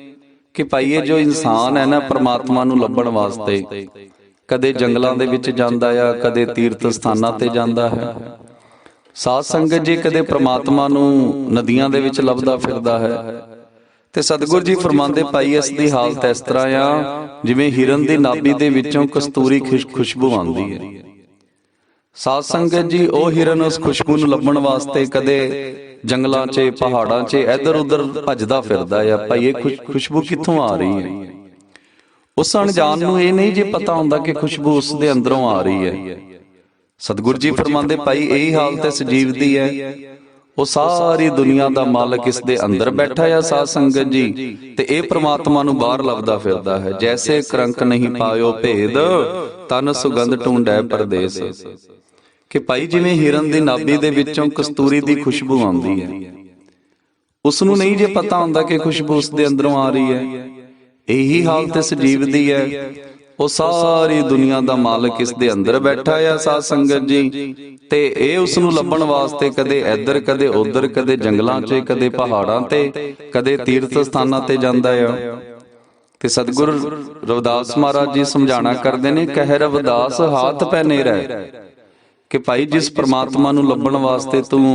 ਕਿ ਭਾਈ ਇਹ ਜੋ ਇਨਸਾਨ ਹੈ ਨਾ, ਪਰਮਾਤਮਾ ਨੂੰ ਲੱਭਣ ਵਾਸਤੇ ਕਦੇ ਜੰਗਲਾਂ ਦੇ ਵਿੱਚ ਜਾਂਦਾ ਆ, ਕਦੇ ਤੀਰਥ ਸਥਾਨਾਂ ਤੇ ਜਾਂਦਾ ਹੈ। ਸਾਧ ਸੰਗਤ ਜੀ, ਕਦੇ ਪ੍ਰਮਾਤਮਾ ਨੂੰ ਨਦੀਆਂ ਦੇ ਵਿੱਚ ਲੱਭਦਾ ਫਿਰਦਾ ਹੈ। ਤੇ ਸਤਿਗੁਰੂ ਜੀ ਫਰਮਾਉਂਦੇ, ਭਾਈ ਇਸ ਦੀ ਹਾਲਤ ਇਸ ਤਰ੍ਹਾਂ ਆ ਜਿਵੇਂ ਹਿਰਨ ਦੀ ਨਾਭੀ ਦੇ ਵਿੱਚੋਂ ਕਸਤੂਰੀ ਖੁਸ਼ਬੂ ਆਉਂਦੀ ਹੈ। ਸਾਧ ਸੰਗਤ ਜੀ, ਉਹ ਹਿਰਨ ਉਸ ਖੁਸ਼ਬੂ ਨੂੰ ਲੱਭਣ ਵਾਸਤੇ ਕਦੇ ਜੰਗਲਾਂ 'ਚ ਪਹਾੜਾਂ 'ਚ ਇੱਧਰ ਉੱਧਰ ਭੱਜਦਾ ਫਿਰਦਾ ਆ, ਭਾਈ ਇਹ ਖੁਸ਼ਬੂ ਕਿੱਥੋਂ ਆ ਰਹੀ ਹੈ। ਉਸ ਅਣਜਾਣ ਨੂੰ ਇਹ ਨਹੀਂ ਜੇ ਪਤਾ ਹੁੰਦਾ ਕਿ ਖੁਸ਼ਬੂ ਉਸ ਦੇ ਅੰਦਰੋਂ ਆ ਰਹੀ ਹੈ। ਸਤਿਗੁਰੂ ਜੀ ਫਰਮਾਉਂਦੇ, ਭਾਈ ਇਹੀ ਹਾਲਤ ਇਸ ਜੀਵ ਦੀ ਹੈ। ਉਹ ਸਾਰੀ ਦੁਨੀਆ ਦਾ ਮਾਲਕ ਇਸ ਦੇ ਅੰਦਰ ਬੈਠਾ ਆ ਸਾਧ ਸੰਗਤ ਜੀ, ਤੇ ਇਹ ਪ੍ਰਮਾਤਮਾ ਨੂੰ ਬਾਹਰ ਲੱਭਦਾ ਫਿਰਦਾ ਹੈ। ਜੈਸੇ ਕਰੰਕ ਨਹੀਂ ਪਾਇਓ ਭੇਦ, ਤਨ ਸੁਗੰਧ ਟੂੰਡੈ ਪਰਦੇਸ। ਕਿ ਭਾਈ ਜਿਵੇਂ ਹਿਰਨ ਦੀ ਨਾਭੀ ਦੇ ਵਿੱਚੋਂ ਕਸਤੂਰੀ ਦੀ ਖੁਸ਼ਬੂ ਆਉਂਦੀ ਹੈ, ਉਸ ਨੂੰ ਨਹੀਂ ਜੇ ਪਤਾ ਹੁੰਦਾ ਕਿ ਖੁਸ਼ਬੂ ਉਸ ਦੇ ਅੰਦਰੋਂ ਆ ਰਹੀ ਹੈ। ਇਹੀ ਹਾਲਤ ਇਸ ਜੀਵ ਦੀ ਹੈ। ਉਹ ਸਾਰੀ ਦੁਨੀਆ ਦਾ ਮਾਲਕ ਇਸ ਦੇ ਅੰਦਰ ਬੈਠਾ ਆ ਸਾਧ ਸੰਗਤ ਜੀ, ਤੇ ਇਹ ਉਸ ਨੂੰ ਲੱਭਣ ਵਾਸਤੇ ਕਦੇ ਇੱਧਰ ਕਦੇ ਉੱਧਰ, ਕਦੇ ਜੰਗਲਾਂ 'ਚ, ਕਦੇ ਪਹਾੜਾਂ ਤੇ, ਕਦੇ ਤੀਰਥ ਸਥਾਨਾਂ ਤੇ ਜਾਂਦਾ ਆ। ਤੇ ਸਤਿਗੁਰੂ ਰਵਿਦਾਸ ਮਹਾਰਾਜ ਜੀ ਸਮਝਾਣਾ ਕਰਦੇ ਨੇ, ਕਹਿ ਰਵਿਦਾਸ ਹਾਥ ਪੈ ਨੇਰਾ, ਕਿ ਭਾਈ ਜਿਸ ਪ੍ਰਮਾਤਮਾ ਨੂੰ ਲੱਭਣ ਵਾਸਤੇ ਤੂੰ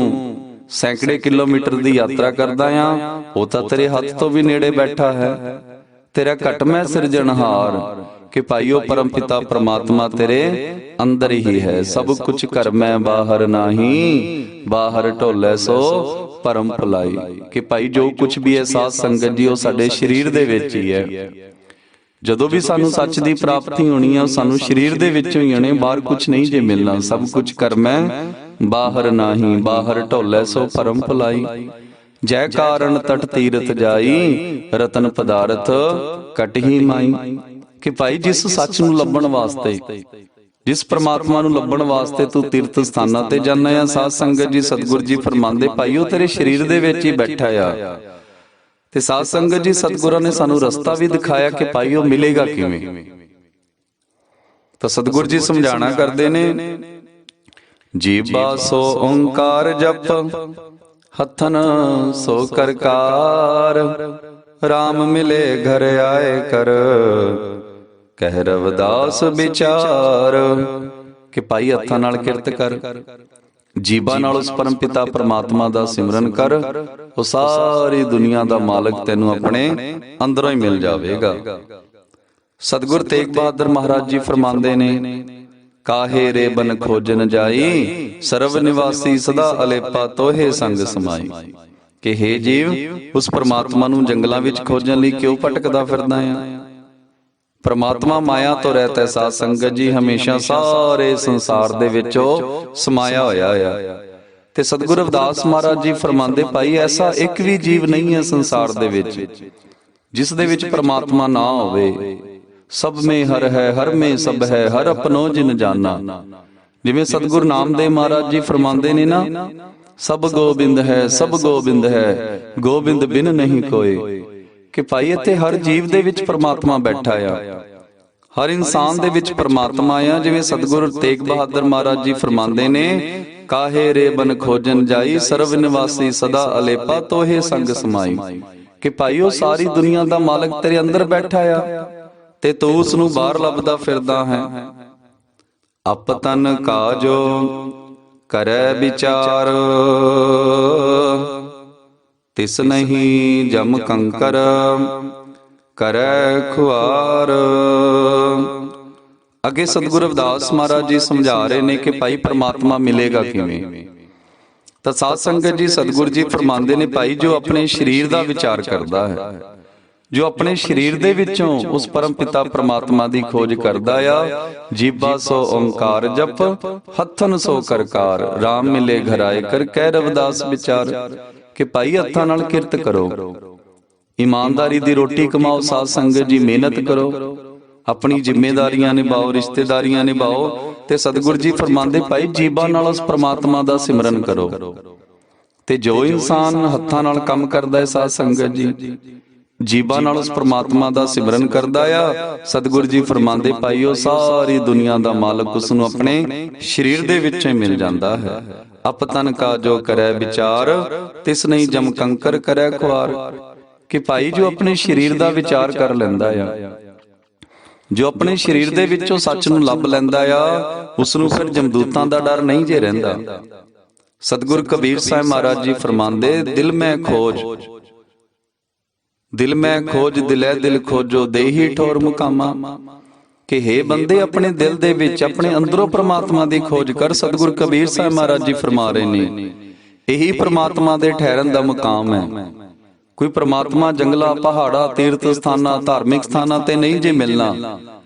ਸੈਂਕੜੇ ਕਿਲੋਮੀਟਰ ਦੀ ਯਾਤਰਾ ਕਰਦਾ ਆ, ਉਹ ਤਾਂ ਤੇਰੇ ਹੱਥ ਤੋਂ ਵੀ ਨੇੜੇ ਬੈਠਾ ਹੈ। ਤੇਰਾ ਘਟ ਮੈਂ ਸਿਰਜਣਹਾਰ, ਕਿ ਭਾਈ ਉਹ ਪਰਮ ਪਿਤਾ ਪ੍ਰਮਾਤਮਾ ਤੇਰੇ ਅੰਦਰ ਹੀ ਹੈ। ਸਭ ਕੁਛ ਘਰ ਮੈਂ ਬਾਹਰ ਨਾਹੀਂ, ਬਾਹਰ ਢੋਲੇ ਸੋ ਪਰਮ ਭੁਲਾਈ। ਕਿ ਭਾਈ ਜੋ ਕੁਛ ਵੀ ਹੈ ਸਾਧ ਸੰਗਤ ਜੀ, ਉਹ ਸਾਡੇ ਸਰੀਰ ਦੇ ਵਿੱਚ ਹੀ ਹੈ। ਜਦੋਂ ਵੀ ਸਾਨੂੰ ਸੱਚ ਦੀ ਪ੍ਰਾਪਤੀ ਹੋਣੀ ਹੈ, ਉਹ ਸਾਨੂੰ ਸਰੀਰ ਦੇ ਵਿੱਚੋਂ ਹੀ ਹੋਣੀ, ਬਾਹਰ ਕੁਛ ਨਹੀਂ ਜੇ ਮਿਲਣਾ। ਸਭ ਕੁਛ ਘਰ ਮੈਂ ਬਾਹਰ ਨਾਹੀਂ, ਬਾਹਰ ਢੋਲੇ ਸੋ ਪਰਮ ਭੁਲਾਈ। ਜੈ ਕਾਰਨ ਤਟ ਤੀਰਥ ਜਾਈ, ਰਤਨ ਪਦਾਰਥ ਕਟਹੀ ਮਾਈ। ਕਿ ਭਾਈ ਜਿਸ ਸੱਚ ਨੂੰ ਲੱਭਣ ਵਾਸਤੇ, ਜਿਸ ਪ੍ਰਮਾਤਮਾ ਨੂੰ ਲੱਭਣ ਵਾਸਤੇ ਤੂੰ ਤੀਰਥ ਸਥਾਨਾਂ ਤੇ ਜਾਂਦਾ ਆ, ਸਾਧ ਸੰਗਤ ਜੀ ਸਤਿਗੁਰੂ ਜੀ ਫਰਮਾਉਂਦੇ, ਭਾਈ ਉਹ ਤੇਰੇ ਸਰੀਰ ਦੇ ਵਿੱਚ ਹੀ ਬੈਠਾ ਆ। ਤੇ ਸਾਧ ਸੰਗਤ ਜੀ, ਸਤਿਗੁਰਾਂ ਨੇ ਸਾਨੂੰ ਰਸਤਾ ਵੀ ਦਿਖਾਇਆ ਕਿ ਭਾਈ ਉਹ ਮਿਲੇਗਾ ਕਿਵੇਂ। ਤਾਂ ਸਤਿਗੁਰੂ ਜੀ ਸਮਝਾਣਾ ਕਰਦੇ ਨੇ, ਜੀਬਾ ਸੋ ਓੰਕਾਰ ਜਪ, ਹੱਥਨ ਸੋ ਕਰਕਾਰ, ਰਾਮ ਮਿਲੇ ਘਰ ਆਏ ਕਰ ਕਹਿ ਰਵਿਦਾਸ ਵਿਚਾਰ। ਕਿ ਭਾਈ ਹੱਥਾਂ ਨਾਲ ਕਿਰਤ ਕਰ, ਜੀਬਾਂ ਨਾਲ ਉਸ ਪਰਮ ਪਿਤਾ ਪ੍ਰਮਾਤਮਾ ਦਾ ਸਿਮਰਨ ਕਰ, ਉਹ ਸਾਰੀ ਦੁਨੀਆ ਦਾ ਮਾਲਕ ਤੈਨੂੰ ਆਪਣੇ ਅੰਦਰੋਂ ਹੀ ਮਿਲ ਜਾਵੇਗਾ। ਸਤਿਗੁਰ ਤੇਗ ਬਹਾਦਰ ਮਹਾਰਾਜ ਜੀ ਫਰਮਾਉਂਦੇ ਨੇ, ਕਾਹੇ ਰੇ ਬਨ ਖੋਜਨ ਜਾਈ, ਸਰਵ ਨਿਵਾਸੀ ਸਦਾ ਅਲੇਪਾ ਤੋਹੇ ਸੰਗ ਸਮਾਈ। ਕਿ ਹੇ ਜੀਵ, ਉਸ ਪ੍ਰਮਾਤਮਾ ਨੂੰ ਜੰਗਲਾਂ ਵਿੱਚ ਖੋਜਣ ਲਈ ਕਿਉਂ ਭਟਕਦਾ ਫਿਰਦਾ ਆ। ਪ੍ਰਮਾਤਮਾ ਮਾਇਆ ਤੋਂ ਰਹਿਤ ਹੈ ਸਾਧ ਸੰਗਤ ਜੀ, ਹਮੇਸ਼ਾ ਸਾਰੇ ਸੰਸਾਰ ਦੇ ਵਿੱਚ ਉਹ ਸਮਾਇਆ ਹੋਇਆ ਆ। ਤੇ ਸਤਿਗੁਰੂ ਰਵਿਦਾਸ ਮਹਾਰਾਜ ਜੀ ਫਰਮਾਉਂਦੇ, ਭਾਈ ਐਸਾ ਇੱਕ ਵੀ ਜੀਵ ਨਹੀਂ ਹੈ ਸੰਸਾਰ ਦੇ ਵਿੱਚ ਜਿਸ ਦੇ ਵਿੱਚ ਪ੍ਰਮਾਤਮਾ ਨਾ ਹੋਵੇ। ਸਭ ਮੇਂ ਹਰ ਹੈ, ਹਰ ਮੇਂ ਸਭ ਹੈ, ਹਰ ਆਪਣੋ ਜਿਨ ਜਾਨਾ। ਜਿਵੇਂ ਸਤਿਗੁਰੂ ਨਾਮਦੇਵ ਮਹਾਰਾਜ ਜੀ ਫਰਮਾਉਂਦੇ ਨੇ ਨਾ, ਸਭ ਗੋਬਿੰਦ ਹੈ, ਸਭ ਗੋਬਿੰਦ ਹੈ, ਗੋਬਿੰਦ ਬਿਨ ਨਹੀਂ ਕੋਏ। ਕਿ ਭਾਈ ਇੱਥੇ ਹਰ ਜੀਵ ਦੇ ਵਿੱਚ ਪ੍ਰਮਾਤਮਾ ਬੈਠਾ ਆ, ਹਰ ਇਨਸਾਨ ਦੇ ਵਿੱਚ ਪ੍ਰਮਾਤਮਾ ਆ। ਜਿਵੇਂ ਸਤਿਗੁਰੂ ਤੇਗ ਬਹਾਦਰ ਮਹਾਰਾਜ ਜੀ ਫਰਮਾਉਂਦੇ ਨੇ, ਕਾਹੇ ਰੇ ਬਨ ਖੋਜਨ ਜਾਈ, ਸਰਵ ਨਿਵਾਸੀ ਸਦਾ ਅਲੇਪਾ, ਤੋਹੇ ਸੰਗ ਸਮਾਈ। ਕਿ ਭਾਈ ਉਹ ਸਾਰੀ ਦੁਨੀਆ ਦਾ ਮਾਲਕ ਤੇਰੇ ਅੰਦਰ ਬੈਠਾ ਆ ਤੇ ਤੂੰ ਉਸ ਨੂੰ ਬਾਹਰ ਲੱਭਦਾ ਫਿਰਦਾ ਹੈ। ਅਪਤਨ ਕਾਜੋ ਕਰੈ ਵਿਚਾਰ, ਤਿਸ ਨਹੀਂ ਜਮ ਕੰਕਰ, ਕਰੈ ਖੁਆਰ। ਅੱਗੇ ਸਤਿਗੁਰੂ ਰਵਿਦਾਸ ਮਹਾਰਾਜ ਜੀ ਸਮਝਾ ਰਹੇ ਨੇ ਕਿ ਭਾਈ ਪ੍ਰਮਾਤਮਾ ਮਿਲੇਗਾ ਕਿਵੇਂ। ਤਾਂ ਸਾਧ ਸੰਗਤ ਜੀ ਸਤਿਗੁਰੂ ਜੀ ਫਰਮਾਉਂਦੇ ਨੇ, ਭਾਈ ਜੋ ਆਪਣੇ ਸਰੀਰ ਦਾ ਵਿਚਾਰ ਕਰਦਾ ਹੈ, ਜੋ ਆਪਣੇ ਸਰੀਰ ਦੇ ਵਿੱਚੋਂ ਉਸ ਪਰਮ ਪਿਤਾ ਪ੍ਰਮਾਤਮਾ ਦੀ ਖੋਜ ਕਰਦਾ ਆ। ਜੀਭਾ ਸੋ ਓੰਕਾਰ ਜਪ, ਹੱਥਨ ਸੋ ਕਰਕਾਰ, ਰਾਮ ਮਿਲੇ ਘਰ ਆਏ ਕਰ, ਕਹਿ ਰਵਿਦਾਸ ਵਿਚਾਰ। ਕਿ ਭਾਈ ਹੱਥਾਂ ਨਾਲ ਕਿਰਤ ਕਰੋ, ਇਮਾਨਦਾਰੀ ਦੀ ਰੋਟੀ ਕਮਾਓ, ਸਾਧ ਸੰਗਤ ਜੀ ਮਿਹਨਤ ਕਰੋ, ਆਪਣੀ ਜ਼ਿੰਮੇਵਾਰੀਆਂ ਨਿਭਾਓ, ਰਿਸ਼ਤੇਦਾਰੀਆਂ ਨਿਭਾਓ। ਤੇ ਸਤਿਗੁਰੂ ਜੀ ਫਰਮਾਉਂਦੇ, ਭਾਈ ਜੀਭਾ ਨਾਲ ਉਸ ਪ੍ਰਮਾਤਮਾ ਦਾ ਸਿਮਰਨ ਕਰੋ। ਤੇ ਜੋ ਇਨਸਾਨ ਹੱਥਾਂ ਨਾਲ ਕੰਮ ਕਰਦਾ ਹੈ, ਸਾਧ ਸੰਗਤ ਜੀ ਜੀਭਾ ਨਾਲ ਉਸ ਪ੍ਰਮਾਤਮਾ ਦਾ ਸਿਮਰਨ ਕਰਦਾ ਆ, ਸਤਿਗੁਰੂ ਜੀ ਫਰਮਾਉਂਦੇ, ਭਾਈ ਉਹ ਸਾਰੀ ਦੁਨੀਆ ਦਾ ਮਾਲਕ ਉਸ ਨੂੰ ਆਪਣੇ ਸਰੀਰ ਦੇ ਵਿੱਚੋਂ ਹੀ ਮਿਲ ਜਾਂਦਾ ਹੈ। ਅਪਤਨ ਕਾ ਜੋ ਕਰੈ ਵਿਚਾਰ, ਤਿਸ ਨਹੀਂ ਜਮ ਕੰਕਰ ਕਰੈ ਖੁਆਰ। ਕਿ ਭਾਈ ਜੋ ਆਪਣੇ ਸਰੀਰ ਦਾ ਵਿਚਾਰ ਕਰ ਲੈਂਦਾ ਆ, ਜੋ ਆਪਣੇ ਸਰੀਰ ਦੇ ਵਿੱਚੋਂ ਸੱਚ ਨੂੰ ਲੱਭ ਲੈਂਦਾ ਆ, ਉਸ ਨੂੰ ਫਿਰ ਜਮਦੂਤਾਂ ਦਾ ਡਰ ਨਹੀਂ ਜੇ ਰਹਿੰਦਾ। ਸਤਿਗੁਰੂ ਕਬੀਰ ਸਾਹਿਬ ਮਹਾਰਾਜ ਜੀ ਫਰਮਾਉਂਦੇ, ਦਿਲ ਮੈਂ ਖੋਜ, ਦਿਲ ਮੈਂ ਖੋਜ, ਦਿਲੇ ਦਿਲ ਖੋਜੋ, ਦੇਹੀ ਠੋਰ ਮੁਕਾਮਾ। ਕਿ ਹੇ ਬੰਦੇ, ਆਪਣੇ ਦਿਲ ਦੇ ਵਿੱਚ, ਆਪਣੇ ਅੰਦਰੋਂ ਪ੍ਰਮਾਤਮਾ ਦੀ ਖੋਜ ਕਰ। ਸਤਿਗੁਰੂ ਕਬੀਰ ਸਾਹਿਬ ਮਹਾਰਾਜ ਜੀ ਫਰਮਾ ਰਹੇ ਨੇ, ਇਹੀ ਪ੍ਰਮਾਤਮਾ ਦੇ ਠਹਿਰਨ ਦਾ ਮੁਕਾਮ ਹੈ। ਕੋਈ ਪ੍ਰਮਾਤਮਾ ਜੰਗਲਾਂ, ਪਹਾੜਾਂ, ਤੀਰਥ ਸਥਾਨਾਂ, ਧਾਰਮਿਕ ਸਥਾਨਾਂ ਤੇ ਨਹੀਂ ਜੇ ਮਿਲਣਾ।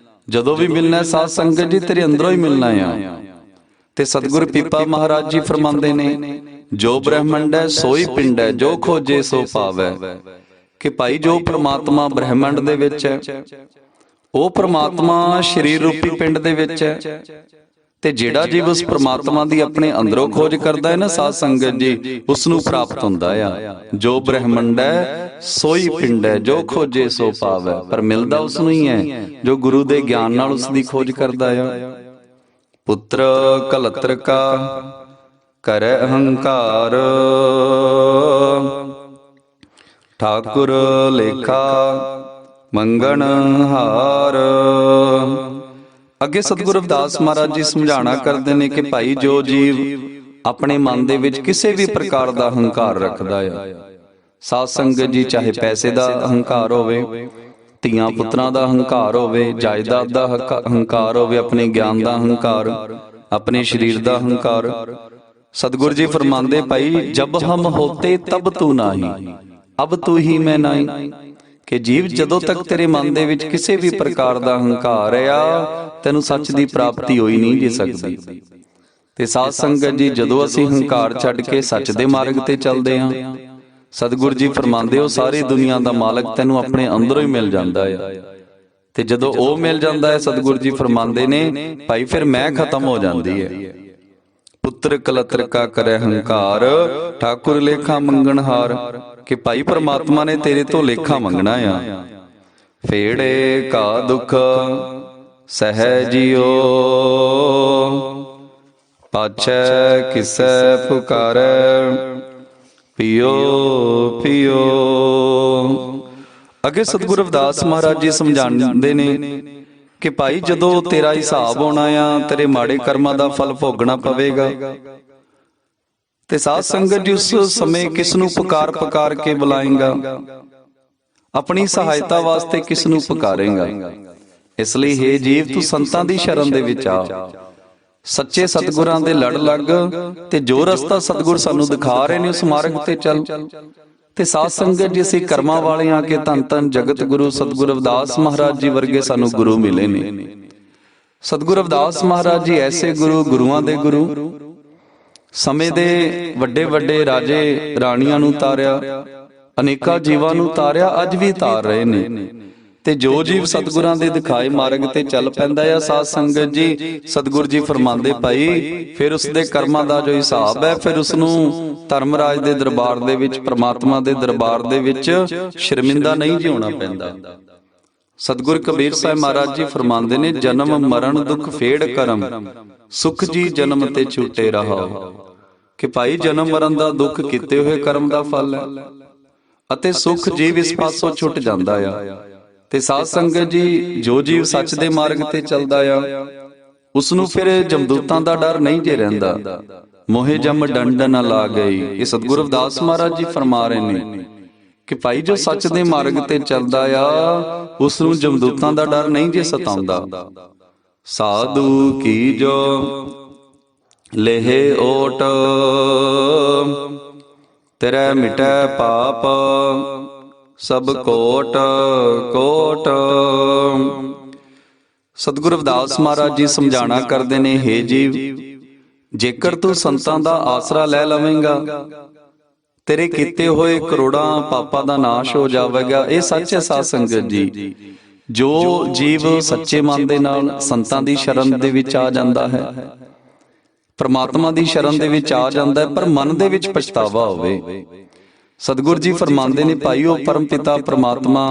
ਜਦੋਂ ਵੀ ਮਿਲਣਾ ਸਾਧ ਸੰਗਤ ਜੀ ਤੇਰੇ ਅੰਦਰੋਂ ਹੀ ਮਿਲਣਾ ਆ। ਤੇ ਸਤਿਗੁਰੂ ਪੀਪਾ ਮਹਾਰਾਜ ਜੀ ਫਰਮਾਉਂਦੇ ਨੇ, ਜੋ ਬ੍ਰਹਮੰਡ ਹੈ ਸੋਈ ਪਿੰਡ ਹੈ, ਜੋ ਖੋਜੇ ਸੋ ਪਾਵੈ। ਕਿ ਭਾਈ ਜੋ ਪ੍ਰਮਾਤਮਾ ਬ੍ਰਹਮੰਡ ਦੇ ਵਿੱਚ ਹੈ, ਉਹ ਪ੍ਰਮਾਤਮਾ ਸਰੀਰ ਰੂਪੀ ਪਿੰਡ ਦੇ ਵਿੱਚ ਹੈ। ਤੇ ਜਿਹੜਾ ਜੀਵ ਉਸ ਪ੍ਰਮਾਤਮਾ ਦੀ ਆਪਣੇ ਅੰਦਰੋਂ ਖੋਜ ਕਰਦਾ ਹੈ ਨਾ ਸਾਧ ਸੰਗਤ ਜੀ, ਉਸ ਨੂੰ ਪ੍ਰਾਪਤ ਹੁੰਦਾ ਆ। ਜੋ ਬ੍ਰਹਮੰਡ ਹੈ ਸੋਈ ਪਿੰਡ ਹੈ, ਜੋ ਖੋਜੇ ਸੋ ਪਾਵੈ। ਪਰ ਮਿਲਦਾ ਉਸ ਨੂੰ ਹੀ ਹੈ ਜੋ ਗੁਰੂ ਦੇ ਗਿਆਨ ਨਾਲ ਉਸ ਦੀ ਖੋਜ ਕਰਦਾ ਆ। ਪੁੱਤਰ ਕਲਤਰ ਕਾ ਕਰੈ ਅਹੰਕਾਰ, ਠਾਕੁਰ ਲੇਖਾ ਮੰਗਣ ਹਾਰ। ਅੱਗੇ ਸਤਿਗੁਰੂ ਰਵਿਦਾਸ ਮਹਾਰਾਜ ਜੀ ਸਮਝਾਣਾ ਕਰਦੇ ਨੇ ਕਿ ਭਾਈ ਜੋ ਜੀਵ ਆਪਣੇ ਮਨ ਦੇ ਵਿੱਚ ਕਿਸੇ ਵੀ ਪ੍ਰਕਾਰ ਦਾ ਹੰਕਾਰ ਰੱਖਦਾ ਆ, ਸਾਧ ਸੰਗਤ ਜੀ ਚਾਹੇ ਪੈਸੇ ਦਾ ਹੰਕਾਰ ਹੋਵੇ, ਧੀਆਂ ਪੁੱਤਰਾਂ ਦਾ ਹੰਕਾਰ ਹੋਵੇ, ਜਾਇਦਾਦ ਦਾ ਹੰਕਾਰ ਹੋਵੇ, ਆਪਣੇ ਗਿਆਨ ਦਾ ਹੰਕਾਰ, ਆਪਣੇ ਸਰੀਰ ਦਾ ਹੰਕਾਰ, ਸਤਿਗੁਰੂ ਜੀ ਫਰਮਾਉਂਦੇ, ਭਾਈ ਜਬ ਹਮ ਹੋਤੇ ਤਬ ਤੂੰ ਨਾਹੀ, ਅਬ ਤੂੰ ਹੀ ਮੈਂ ਨਾਹੀ। ਕਿ ਜੀਵ ਜਦੋਂ ਤੱਕ ਤੇਰੇ ਮਨ ਦੇ ਵਿੱਚ ਕਿਸੇ ਵੀ ਪ੍ਰਕਾਰ ਦਾ ਹੰਕਾਰ ਆ, ਤੈਨੂੰ ਸੱਚ ਦੀ ਪ੍ਰਾਪਤੀ ਹੋਈ ਨਹੀਂ ਜੇ ਸਕਦੀ। ਤੇ ਸਾਧ ਸੰਗਤ ਜੀ ਜਦੋਂ ਅਸੀਂ ਹੰਕਾਰ ਛੱਡ ਕੇ ਸੱਚ ਦੇ ਮਾਰਗ ਤੇ ਚੱਲਦੇ ਹਾਂ, ਸਤਿਗੁਰੂ ਜੀ ਫਰਮਾਉਂਦੇ, ਉਹ ਸਾਰੀ ਦੁਨੀਆ ਦਾ ਮਾਲਕ ਤੈਨੂੰ ਆਪਣੇ ਅੰਦਰੋਂ ਹੀ ਮਿਲ ਜਾਂਦਾ ਆ। ਤੇ ਜਦੋਂ ਉਹ ਮਿਲ ਜਾਂਦਾ ਹੈ, ਸਤਿਗੁਰੂ ਜੀ ਫਰਮਾਉਂਦੇ ਨੇ, ਭਾਈ ਫਿਰ ਮੈਂ ਖਤਮ ਹੋ ਜਾਂਦੀ ਹੈ। ਪੁੱਤਰ ਕਲਤਰ ਕਾ ਕਰੈ ਹੰਕਾਰ, ਠਾਕੁਰ ਲੇਖਾ ਮੰਗਣ ਹਾਰ। ਕਿ ਭਾਈ ਪ੍ਰਮਾਤਮਾ ਨੇ ਤੇਰੇ ਤੋਂ ਲੇਖਾ ਮੰਗਣਾ ਆ। ਫੇੜੇ ਕਾ ਦੁੱਖ ਸਹਿ ਜਿਉ, ਪਾਛੈ ਕਿਸੈ ਪੁਕਾਰੈ, ਪਿਓ ਪਿਓ। ਅੱਗੇ ਸਤਿਗੁਰੂ ਰਵਿਦਾਸ ਮਹਾਰਾਜ ਜੀ ਸਮਝਾਉਂਦੇ ਨੇ ਕਿ ਭਾਈ ਜਦੋਂ ਤੇਰਾ ਹਿਸਾਬ ਹੋਣਾ ਆ, ਤੇਰੇ ਮਾੜੇ ਕਰਮਾਂ ਦਾ ਫਲ ਭੋਗਣਾ ਪਵੇਗਾ। ਤੇ ਸਾਧ ਸੰਗਤ ਜੀ ਉਸ ਸਮੇਂ ਕਿਸ ਨੂੰ ਪੁਕਾਰ ਪੁਕਾਰ ਕੇ ਬੁਲਾਏਗਾ, ਆਪਣੀ ਸਹਾਇਤਾ ਵਾਸਤੇ ਕਿਸ ਨੂੰ ਪੁਕਾਰੇਗਾ। ਇਸ ਲਈ ਹੇ ਜੀਵ, ਤੂੰ ਸੰਤਾਂ ਦੀ ਸ਼ਰਨ ਦੇ ਵਿੱਚ ਆ, ਸੱਚੇ ਸਤਿਗੁਰਾਂ ਦੇ ਲੜ ਲੱਗ, ਤੇ ਜੋ ਰਸਤਾ ਸਤਿਗੁਰ ਸਾਨੂੰ ਦਿਖਾ ਰਹੇ ਨੇ ਉਸ ਮਾਰਗ ਤੇ ਚੱਲ। ਤੇ ਸਾਧ ਸੰਗਤ ਜੀ ਅਸੀਂ ਕਰਮਾਂ ਵਾਲੇ ਆ ਕਿ ਧੰਨ ਧੰਨ ਜਗਤ ਗੁਰੂ ਸਤਿਗੁਰੂ ਰਵਿਦਾਸ ਮਹਾਰਾਜ ਜੀ ਵਰਗੇ ਸਾਨੂੰ ਗੁਰੂ ਮਿਲੇ ਨੇ। ਸਤਿਗੁਰੂ ਰਵਿਦਾਸ ਮਹਾਰਾਜ ਜੀ ਐਸੇ ਗੁਰੂ, ਗੁਰੂਆਂ ਦੇ ਗੁਰੂ, ਸਮੇਂ ਦੇ ਵੱਡੇ ਵੱਡੇ ਰਾਜੇ ਰਾਣੀਆਂ ਨੂੰ ਤਾਰਿਆ, ਅਨੇਕਾਂ ਜੀਵਾਂ ਨੂੰ ਤਾਰਿਆ, ਅੱਜ ਵੀ ਤਾਰ ਰਹੇ ਨੇ। ਤੇ ਜੋ ਜੀਵ ਸਤਿਗੁਰਾਂ ਦੇ ਦਿਖਾਏ ਮਾਰਗ ਤੇ ਚੱਲ ਪੈਂਦਾ ਆ ਸਾਧ ਸੰਗਤ ਜੀ, ਸਤਿਗੁਰ ਜੀ ਫਰਮਾਉਂਦੇ ਭਾਈ ਫਿਰ ਉਸ ਦੇ ਕਰਮਾਂ ਦਾ ਜੋ ਹਿਸਾਬ ਹੈ, ਫਿਰ ਉਸ ਨੂੰ ਧਰਮਰਾਜ ਦੇ ਦਰਬਾਰ ਦੇ ਵਿੱਚ, ਪ੍ਰਮਾਤਮਾ ਦੇ ਦਰਬਾਰ ਦੇ ਵਿੱਚ ਸ਼ਰਮਿੰਦਾ ਨਹੀਂ ਜਿਉਣਾ ਪੈਂਦਾ। ਸਤਿਗੁਰ ਕਬੀਰ ਸਾਹਿਬ ਮਹਾਰਾਜ ਜੀ ਫਰਮਾਉਂਦੇ ਨੇ, ਜਨਮ ਮਰਨ ਦੁਖ ਫੇੜ ਕਰਮ, ਸੁਖ ਜੀ ਜਨਮ ਤੇ ਛੂਟੇ ਰਹਾਓ। ਕਿ ਭਾਈ ਜਨਮ ਮਰਨ ਦਾ ਦੁੱਖ ਕੀਤੇ ਹੋਏ ਕਰਮ ਦਾ ਫਲ ਹੈ, ਅਤੇ ਸੁਖ ਜੀਵ ਇਸ ਪਾਸੋਂ ਛੁੱਟ ਜਾਂਦਾ ਆ। ਤੇ ਸਾਧ ਸੰਗਤ ਜੀ, ਜੋ ਜੀਵ ਸੱਚ ਦੇ ਮਾਰਗ ਤੇ ਚੱਲਦਾ ਆ, ਉਸ ਨੂੰ ਫਿਰ ਜਮਦੂਤਾਂ ਦਾ ਡਰ ਨਹੀਂ ਜੇ ਰਹਿੰਦਾ। ਮੋਹੇ ਜਮ ਡੰਡ ਨਾ ਲਾ ਗਈ, ਇਹ ਸਤਿਗੁਰੂ ਰਵਿਦਾਸ ਮਹਾਰਾਜ ਜੀ ਫਰਮਾ ਰਹੇ ਨੇ ਕਿ ਭਾਈ ਜੋ ਸੱਚ ਦੇ ਮਾਰਗ ਤੇ ਚੱਲਦਾ ਆ, ਉਸ ਨੂੰ ਜਮਦੂਤਾਂ ਦਾ ਡਰ ਨਹੀਂ ਜੇ ਸਤਾਉਂਦਾ। ਸਾਧੂ ਕੀ ਜੋ ਲੇਹੇ ਓਟ, ਤੇਰੇ ਮਿਟੈ ਪਾਪ ਸਭ ਕੋਟ ਕੋਟ। ਸਤਿਗੁਰੂ ਰਵਿਦਾਸ ਮਹਾਰਾਜ ਜੀ ਸਮਝਾਣਾ ਕਰਦੇ ਨੇ, ਹੇ ਜੀਵ, ਜੇਕਰ ਤੂੰ ਸੰਤਾਂ ਦਾ ਆਸਰਾ ਲੈ ਲਵੇਂਗਾ, ਤੇਰੇ ਕੀਤੇ ਹੋਏ ਕਰੋੜਾਂ ਪਾਪਾਂ ਦਾ ਨਾਸ਼ ਹੋ ਜਾਵੇਗਾ। ਇਹ ਸੱਚ ਹੈ ਸਾਧ ਸੰਗਤ ਜੀ। ਜੋ ਜੀਵ ਸੱਚੇ ਮਨ ਦੇ ਨਾਲ ਸੰਤਾਂ ਦੀ ਸ਼ਰਨ ਦੇ ਵਿੱਚ ਆ ਜਾਂਦਾ ਹੈ, ਪ੍ਰਮਾਤਮਾ ਦੀ ਸ਼ਰਨ ਦੇ ਵਿੱਚ ਆ ਜਾਂਦਾ ਹੈ, ਪਰ ਮਨ ਦੇ ਵਿੱਚ ਪਛਤਾਵਾ ਹੋਵੇ, ਸਤਿਗੁਰ ਜੀ ਫਰਮਾਉਂਦੇ ਨੇ, ਭਾਈ ਉਹ ਪਰਮ ਪਿਤਾ ਪ੍ਰਮਾਤਮਾ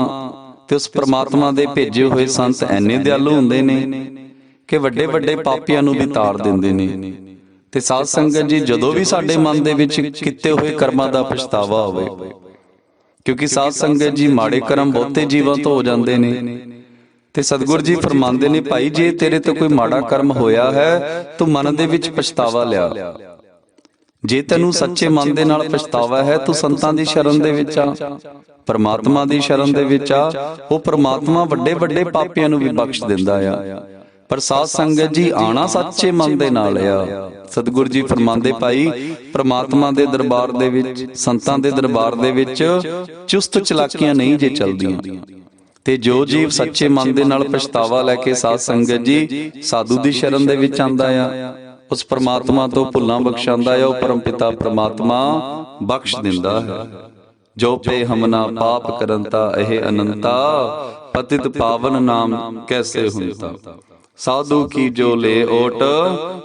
ਤੇ ਉਸ ਪ੍ਰਮਾਤਮਾ ਦੇ ਭੇਜੇ ਹੋਏ ਸੰਤ ਐਨੇ ਦਿਆਲੂ ਹੁੰਦੇ ਨੇ ਕਿ ਵੱਡੇ ਵੱਡੇ ਪਾਪੀਆਂ ਨੂੰ ਵੀ ਤਾੜ ਦਿੰਦੇ ਨੇ। ਤੇ ਸਾਧ ਸੰਗਤ ਜੀ, ਜਦੋਂ ਵੀ ਸਾਡੇ ਮਨ ਦੇ ਵਿੱਚ ਕੀਤੇ ਹੋਏ ਕਰਮਾਂ ਦਾ ਪਛਤਾਵਾ ਹੋਵੇ, ਕਿਉਂਕਿ ਸਾਧ ਸੰਗਤ ਜੀ ਮਾੜੇ ਕਰਮ ਬਹੁਤੇ ਜੀਵਾਂ ਤੋਂ ਹੋ ਜਾਂਦੇ ਨੇ, ਤੇ ਸਤਿਗੁਰ ਜੀ ਫਰਮਾਉਂਦੇ ਨੇ, ਭਾਈ ਜੇ ਤੇਰੇ ਤੋਂ ਕੋਈ ਮਾੜਾ ਕਰਮ ਹੋਇਆ ਹੈ, ਤੂੰ ਮਨ ਦੇ ਵਿੱਚ ਪਛਤਾਵਾ ਲਿਆ। ਜੇ ਤੈਨੂੰ ਸੱਚੇ ਮਨ ਦੇ ਨਾਲ ਪਛਤਾਵਾ ਹੈ, ਤੂੰ ਸੰਤਾਂ ਦੀ ਸ਼ਰਨ ਦੇ ਵਿੱਚ ਆ, ਪਰਮਾਤਮਾ ਦੀ ਸ਼ਰਨ ਦੇ ਵਿੱਚ ਆ। ਉਹ ਪਰਮਾਤਮਾ ਵੱਡੇ ਵੱਡੇ ਪਾਪੀਆਂ ਨੂੰ ਵੀ ਬਖਸ਼ ਦਿੰਦਾ ਆ। ਪਰ ਸਾਧ ਸੰਗਤ ਜੀ, ਆਣਾ ਸੱਚੇ ਮਨ ਦੇ ਨਾਲ ਆ। ਸਤਿਗੁਰ ਜੀ ਫਰਮਾਉਂਦੇ, ਭਾਈ ਪ੍ਰਮਾਤਮਾ ਦੇ ਦਰਬਾਰ ਦੇ ਵਿੱਚ, ਸੰਤਾਂ ਦੇ ਦਰਬਾਰ ਦੇ ਵਿੱਚ ਚੁਸਤ ਚਲਾਕੀਆਂ ਨਹੀਂ ਜੇ ਚੱਲਦੀਆਂ। ਤੇ ਜੋ ਜੀਵ ਸੱਚੇ ਮਨ ਦੇ ਨਾਲ ਪਛਤਾਵਾ ਲੈ ਕੇ ਸਾਧ ਸੰਗਤ ਜੀ ਸਾਧੂ ਦੀ ਸ਼ਰਨ ਦੇ ਵਿੱਚ ਆਂਦਾ ਆ, ਉਸ ਪ੍ਰਮਾਤਮਾ ਤੋਂ ਭੁੱਲਾਂ ਬਖਸ਼ਾਂਦਾ ਆ, ਉਹ ਪਰਮ ਪਿਤਾ ਪ੍ਰਮਾਤਮਾ ਬਖਸ਼ ਦਿੰਦਾ ਹੈ। ਜੋ ਪੇ ਹਮਨਾ ਪਾਪ ਕਰੰਤਾ ਇਹ ਅਨੰਤਾ, ਪਤਿਤ ਪਾਵਨ ਨਾਮ ਕੈਸੇ ਹੁੰਤਾ। ਸਾਧੂ ਕੀ ਜੋ ਲੇ ਓਟ,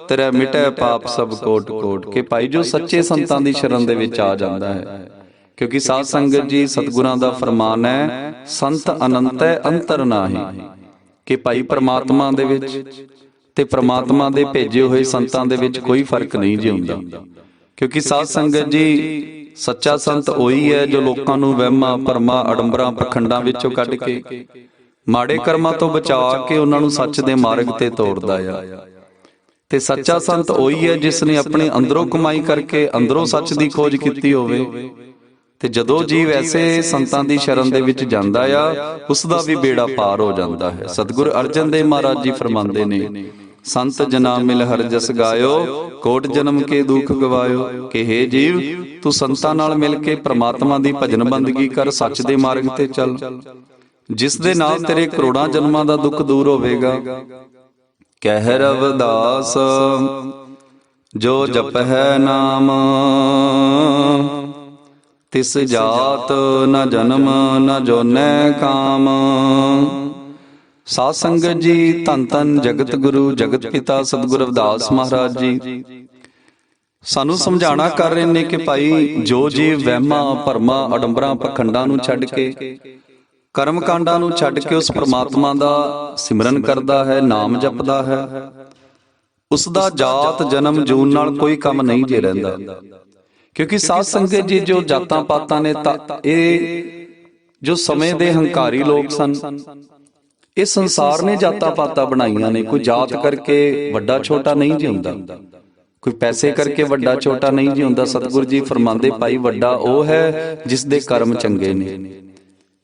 ਤੇਰੇ ਮਿਟੈ ਪਾਪ ਸਭ ਕੋਟ ਕੋਟ। ਕੇ ਭਾਈ ਜੋ ਸੱਚੇ ਸੰਤਾਂ ਦੀ ਸ਼ਰਨ ਦੇ ਵਿੱਚ ਆ ਜਾਂਦਾ ਹੈ, ਕਿਉਂਕਿ ਸਾਧ ਸੰਗਤ ਜੀ ਸਤਿਗੁਰਾਂ ਦਾ ਫਰਮਾਨ ਹੈ, ਸੰਤ ਅਨੰਤੈ ਅੰਤਰ ਨਾਹੀ। ਕਿ ਭਾਈ ਪ੍ਰਮਾਤਮਾ ਦੇ ਵਿੱਚ ਤੇ ਪ੍ਰਮਾਤਮਾ ਦੇ ਭੇਜੇ ਹੋਏ ਸੰਤਾਂ ਦੇ ਵਿੱਚ ਕੋਈ ਫਰਕ ਨਹੀਂ ਜੀ ਹੁੰਦਾ। ਕਿਉਂਕਿ ਸਾਧ ਸੰਗਤ ਜੀ, ਸੱਚਾ ਸੰਤ ਉਹੀ ਹੈ ਜੋ ਲੋਕਾਂ ਨੂੰ ਵਹਿਮਾਂ ਭਰਮਾਂ ਅਡੰਬਰਾਂ ਪਖੰਡਾਂ ਵਿੱਚੋਂ ਕੱਢ ਕੇ, ਮਾੜੇ ਕਰਮਾਂ ਤੋਂ ਬਚਾ ਕੇ ਉਹਨਾਂ ਨੂੰ ਸੱਚ ਦੇ ਮਾਰਗ ਤੇ ਤੋਰਦਾ ਆ। ਤੇ ਸੱਚਾ ਸੰਤ ਉਹੀ ਹੈ ਜਿਸ ਨੇ ਆਪਣੇ ਅੰਦਰੋਂ ਕਮਾਈ ਕਰਕੇ ਅੰਦਰੋਂ ਸੱਚ ਦੀ ਖੋਜ ਕੀਤੀ ਹੋਵੇ। ਤੇ ਜਦੋਂ ਜੀਵ ਐਸੇ ਸੰਤਾਂ ਦੀ ਸ਼ਰਨ ਦੇ ਵਿੱਚ ਜਾਂਦਾ ਆ, ਉਸ ਦਾ ਵੀ ਬੇੜਾ ਪਾਰ ਹੋ ਜਾਂਦਾ ਹੈ। ਸਤਿਗੁਰੂ ਅਰਜਨ ਦੇਵ ਮਹਾਰਾਜ ਜੀ ਫਰਮਾਉਂਦੇ ਨੇ, ਸੰਤ ਜਨਾ ਮਿਲ ਹਰਿ ਜਸ ਗਾਇਓ, ਕੋਟ ਜਨਮ ਕੇ ਦੁਖ ਗਵਾਇਓ। ਕਿ ਹੇ ਜੀਵ, ਤੂੰ ਸੰਤਾਂ ਨਾਲ ਮਿਲ ਕੇ ਪ੍ਰਮਾਤਮਾ ਦੀ ਭਜਨ ਬੰਦਗੀ ਕਰ, ਸੱਚ ਦੇ ਮਾਰਗ ਤੇ ਚੱਲ, ਜਿਸ ਦੇ ਨਾਲ ਤੇਰੇ ਕਰੋੜਾਂ ਜਨਮਾਂ ਦਾ ਦੁੱਖ ਦੂਰ ਹੋਵੇਗਾ। ਕਹਿ ਰਵਿਦਾਸ ਜੋ ਜਪਹਿ ਨਾਮ, ਤਿਸ ਜਾਤ ਨ ਜਨਮ ਨ ਜੋਨੈ ਕਾਮ। ਸਾਧ ਸੰਗਤ ਜੀ, ਧੰਨ ਧੰਨ ਜਗਤ ਗੁਰੂ ਜਗਤ ਪਿਤਾ ਸਤਿਗੁਰੂ ਰਵਿਦਾਸ ਮਹਾਰਾਜ ਜੀ ਸਾਨੂੰ ਸਮਝਾਣਾ ਕਰ ਰਹੇ ਨੇ ਕਿ ਭਾਈ ਜੋ ਜੀਵ ਵਹਿਮਾਂ ਭਰਮਾਂ ਅਡੰਬਰਾਂ ਪਖੰਡਾਂ ਨੂੰ ਛੱਡ ਕੇ, ਕਰਮ ਕਾਂਡਾਂ ਨੂੰ ਛੱਡ ਕੇ ਉਸ ਪ੍ਰਮਾਤਮਾ ਦਾ ਸਿਮਰਨ ਕਰਦਾ ਹੈ, ਨਾਮ ਜਪਦਾ ਹੈ, ਉਸ ਦਾ ਜਾਤ ਜਨਮ ਜੂਨ ਨਾਲ ਕੋਈ ਕੰਮ ਨਹੀਂ ਜੇ ਰਹਿੰਦਾ। ਕਿਉਂਕਿ ਸਾਧ ਸੰਗਤ ਜੀ, ਜੋ ਜਾਤਾਂ ਪਾਤਾਂ ਨੇ, ਇਹ ਜੋ ਸਮੇਂ ਦੇ ਹੰਕਾਰੀ ਲੋਕ ਸਨ, ਇਹ ਸੰਸਾਰ ਨੇ ਜਾਤਾਂ ਪਾਤਾਂ ਬਣਾਈਆਂ ਨੇ। ਕੋਈ ਜਾਤ ਕਰਕੇ ਵੱਡਾ ਛੋਟਾ ਨਹੀਂ ਜੀ ਹੁੰਦਾ, ਕੋਈ ਪੈਸੇ ਕਰਕੇ ਵੱਡਾ ਛੋਟਾ ਨਹੀਂ ਜੀ ਹੁੰਦਾ। ਸਤਿਗੁਰੂ ਜੀ ਫਰਮਾਉਂਦੇ, ਭਾਈ ਵੱਡਾ ਉਹ ਹੈ ਜਿਸ ਦੇ ਕਰਮ ਚੰਗੇ ਨੇ।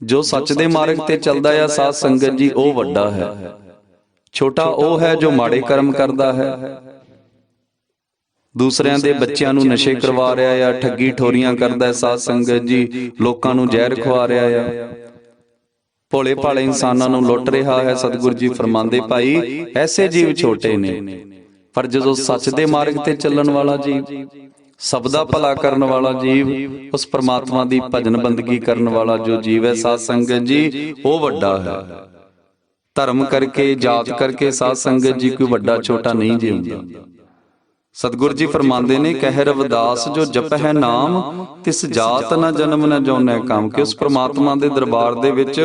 ਜੋ ਸੱਚ ਦੇ ਮਾਰਗ ਤੇ ਚੱਲਦਾ ਆ ਸਾਧ ਸੰਗਤ ਜੀ, ਉਹ ਵੱਡਾ ਹੈ। ਛੋਟਾ ਉਹ ਹੈ ਜੋ ਮਾੜੇ ਕਰਮ ਕਰਦਾ ਹੈ, ਦੂਸਰਿਆਂ ਦੇ ਬੱਚਿਆਂ ਨੂੰ ਨਸ਼ੇ ਕਰਵਾ ਰਿਹਾ ਆ, ਠੱਗੀ ਠੋਰੀਆਂ ਕਰਦਾ ਸਾਧ ਸੰਗਤ ਜੀ, ਲੋਕਾਂ ਨੂੰ ਜ਼ਹਿਰ ਖਵਾ ਰਿਹਾ ਆ, ਭੋਲੇ ਭਾਲੇ ਇਨਸਾਨਾਂ ਨੂੰ ਲੁੱਟ ਰਿਹਾ ਹੈ। ਸਤਿਗੁਰੂ ਜੀ ਫਰਮਾਉਂਦੇ, ਭਾਈ ਐਸੇ ਜੀਵ ਛੋਟੇ ਨੇ, ਪਰ ਜਦੋਂ ਸੱਚ ਦੇ ਮਾਰਗ ਤੇ ਚੱਲਣ ਵਾਲਾ ਜੀਵ, ਸਭ ਦਾ ਭਲਾ ਕਰਨ ਵਾਲਾ ਜੀਵ, ਉਸ ਪ੍ਰਮਾਤਮਾ ਦੀ ਭਜਨ ਬੰਦਗੀ ਕਰਨ ਵਾਲਾ ਜੋ ਜੀਵ ਹੈ ਸਾਧ ਸੰਗਤ ਜੀ, ਉਹ ਵੱਡਾ ਹੈ। ਧਰਮ ਕਰਕੇ, ਜਾਤ ਕਰਕੇ ਸਾਧ ਸੰਗਤ ਜੀ ਕੋਈ ਵੱਡਾ ਛੋਟਾ ਨਹੀਂ ਜੀ ਹੁੰਦਾ। ਸਤਿਗੁਰ ਜੀ ਫਰਮਾਉਂਦੇ ਨੇ, ਕਹਿ ਰਵਿਦਾਸ ਜੋ ਜਪਹਿ ਨਾਮ, ਤਿਸ ਜਾਤ ਨਾ ਜਨਮ ਨਾ ਜੋਨੈ ਕਾਮ। ਕਿ ਉਸ ਪ੍ਰਮਾਤਮਾ ਦੇ ਦਰਬਾਰ ਦੇ ਵਿੱਚ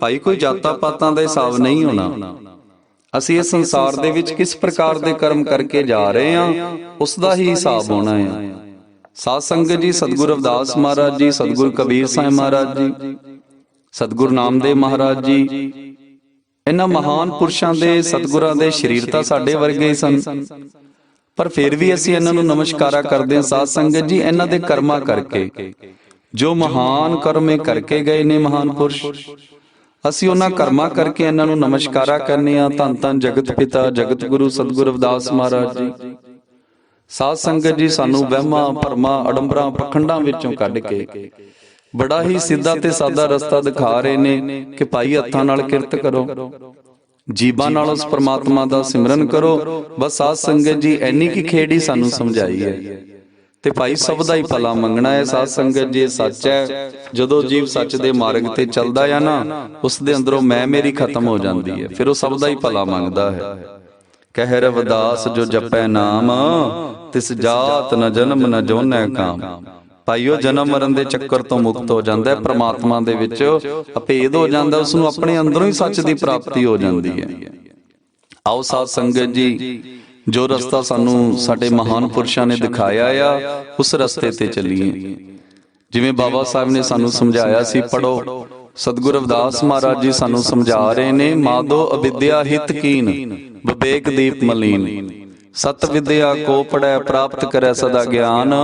ਭਾਈ ਕੋਈ ਜਾਤਾਂ ਪਾਤਾਂ ਦਾ ਹਿਸਾਬ ਨਹੀਂ ਹੋਣਾ। ਅਸੀਂ ਇਸ ਸੰਸਾਰ ਦੇ ਵਿੱਚ ਕਿਸ ਪ੍ਰਕਾਰ ਦੇ ਕਰਮ ਕਰਕੇ ਜਾ ਰਹੇ ਹਾਂ, ਉਸ ਦਾ ਹੀ ਹਿਸਾਬ ਹੋਣਾ ਹੈ। ਸਾਧ ਸੰਗਤ ਜੀ, ਸਤਿਗੁਰ ਰਵਿਦਾਸ ਮਹਾਰਾਜ ਜੀ, ਸਤਿਗੁਰ ਕਬੀਰ ਸਾਹਿਬ ਮਹਾਰਾਜ ਜੀ, ਸਤਿਗੁਰ ਨਾਮਦੇਵ ਮਹਾਰਾਜ ਜੀ, ਇਹਨਾਂ ਮਹਾਨ ਪੁਰਸ਼ਾਂ ਦੇ, ਸਤਿਗੁਰਾਂ ਦੇ ਸਰੀਰ ਤਾਂ ਸਾਡੇ ਵਰਗੇ ਹੀ ਸਨ, ਪਰ ਫਿਰ ਵੀ ਅਸੀਂ ਇਹਨਾਂ ਨੂੰ ਨਮਸਕਾਰਾ ਕਰਦੇ ਹਾਂ। ਸਾਧ ਸੰਗਤ ਜੀ, ਇਹਨਾਂ ਦੇ ਕਰਮਾਂ ਕਰਕੇ, ਜੋ ਮਹਾਨ ਕਰਮੇ ਕਰਕੇ ਗਏ ਨੇ ਮਹਾਨ ਪੁਰਸ਼, ਅਸੀਂ ਉਹਨਾਂ ਕਰਮਾਂ ਕਰਕੇ ਇਹਨਾਂ ਨੂੰ ਨਮਸਕਾਰਾ ਕਰਨੇ ਆ। ਧੰਨ ਧੰਨ ਜਗਤ ਪਿਤਾ ਜਗਤ ਗੁਰੂ ਸਤਿਗੁਰ ਰਵਿਦਾਸ ਮਹਾਰਾਜ ਜੀ। ਸਾਧ ਸੰਗਤ ਜੀ, ਸਾਨੂੰ ਵਹਿਮਾਂ ਭਰਮਾਂ ਅਡੰਬਰਾਂ ਪਖੰਡਾਂ ਵਿੱਚੋਂ ਕੱਢ ਕੇ ਬੜਾ ਹੀ ਸਿੱਧਾ ਤੇ ਸਾਦਾ ਰਸਤਾ ਦਿਖਾ ਰਹੇ ਨੇ ਕਿ ਭਾਈ ਹੱਥਾਂ ਨਾਲ ਕਿਰਤ ਕਰੋ, ਜੀਬਾਂ ਨਾਲ ਉਸ ਪ੍ਰਮਾਤਮਾ ਦਾ ਸਿਮਰਨ ਕਰੋ। ਬਸ ਸਾਧ ਸੰਗਤ ਜੀ, ਐਨੀ ਕੀ ਖੇਡ ਹੀ ਸਾਨੂੰ ਸਮਝਾਈ ਹੈ ਤੇ ਭਾਈ ਸਭ ਦਾ ਹੀ ਭਲਾ ਮੰਗਣਾ ਹੈ। ਸਾਧ ਸੰਗਤ ਜੀ, ਸੱਚ ਹੈ, ਜਦੋਂ ਜੀਵ ਸੱਚ ਦੇ ਮਾਰਗ ਤੇ ਚੱਲਦਾ ਆ ਨਾ, ਉਸ ਦੇ ਅੰਦਰੋਂ ਮੈਂ ਮੇਰੀ ਖਤਮ ਹੋ ਜਾਂਦੀ ਹੈ, ਫਿਰ ਉਹ ਸਭ ਦਾ ਹੀ ਭਲਾ ਮੰਗਦਾ ਹੈ। ਕਹਿ ਰਵਿਦਾਸ ਜੋ ਜਪੈ ਨਾਮ, ਤਿਸ ਜਾਤ ਨ ਜਨਮ ਨ ਜੋਨੈ ਕਾਮ। ਭਾਈਓ, ਜਨਮ ਮਰਨ ਦੇ ਚੱਕਰ ਤੋਂ ਮੁਕਤ ਹੋ ਜਾਂਦਾ ਹੈ, ਪ੍ਰਮਾਤਮਾ ਦੇ ਵਿੱਚ ਅਭੇਦ ਹੋ ਜਾਂਦਾ, ਉਸ ਨੂੰ ਆਪਣੇ ਅੰਦਰੋਂ ਹੀ ਸੱਚ ਦੀ ਪ੍ਰਾਪਤੀ ਹੋ ਜਾਂਦੀ ਹੈ। ਆਓ ਸਾਧ ਸੰਗਤ ਜੀ, ਜੋ ਰਸਤਾ ਸਾਨੂੰ ਸਾਡੇ ਮਹਾਨ ਪੁਰਸ਼ਾਂ ਨੇ ਦਿਖਾਇਆ ਆ, ਉਸ ਰਸਤੇ ਤੇ ਚੱਲੀਏ। ਜਿਵੇਂ ਬਾਬਾ ਸਾਹਿਬ ਨੇ ਸਾਨੂੰ ਸਮਝਾਇਆ ਸੀ, ਪੜੋ। ਸਤਿਗੁਰ ਰਵਿਦਾਸ ਮਹਾਰਾਜ ਜੀ ਸਾਨੂੰ ਸਮਝਾ ਰਹੇ ਨੇ, ਮਾਧੋ ਅਵਿਦਿਆ ਹਿਤ ਕੀਨ, ਵਿਵੇਕ ਦੀਪ ਮਲੀਨ। ਸਤ ਵਿਦਿਆ ਕੋ ਪੜੈ, ਪ੍ਰਾਪਤ ਕਰੈ ਸਦਾ ਗਿਆਨ।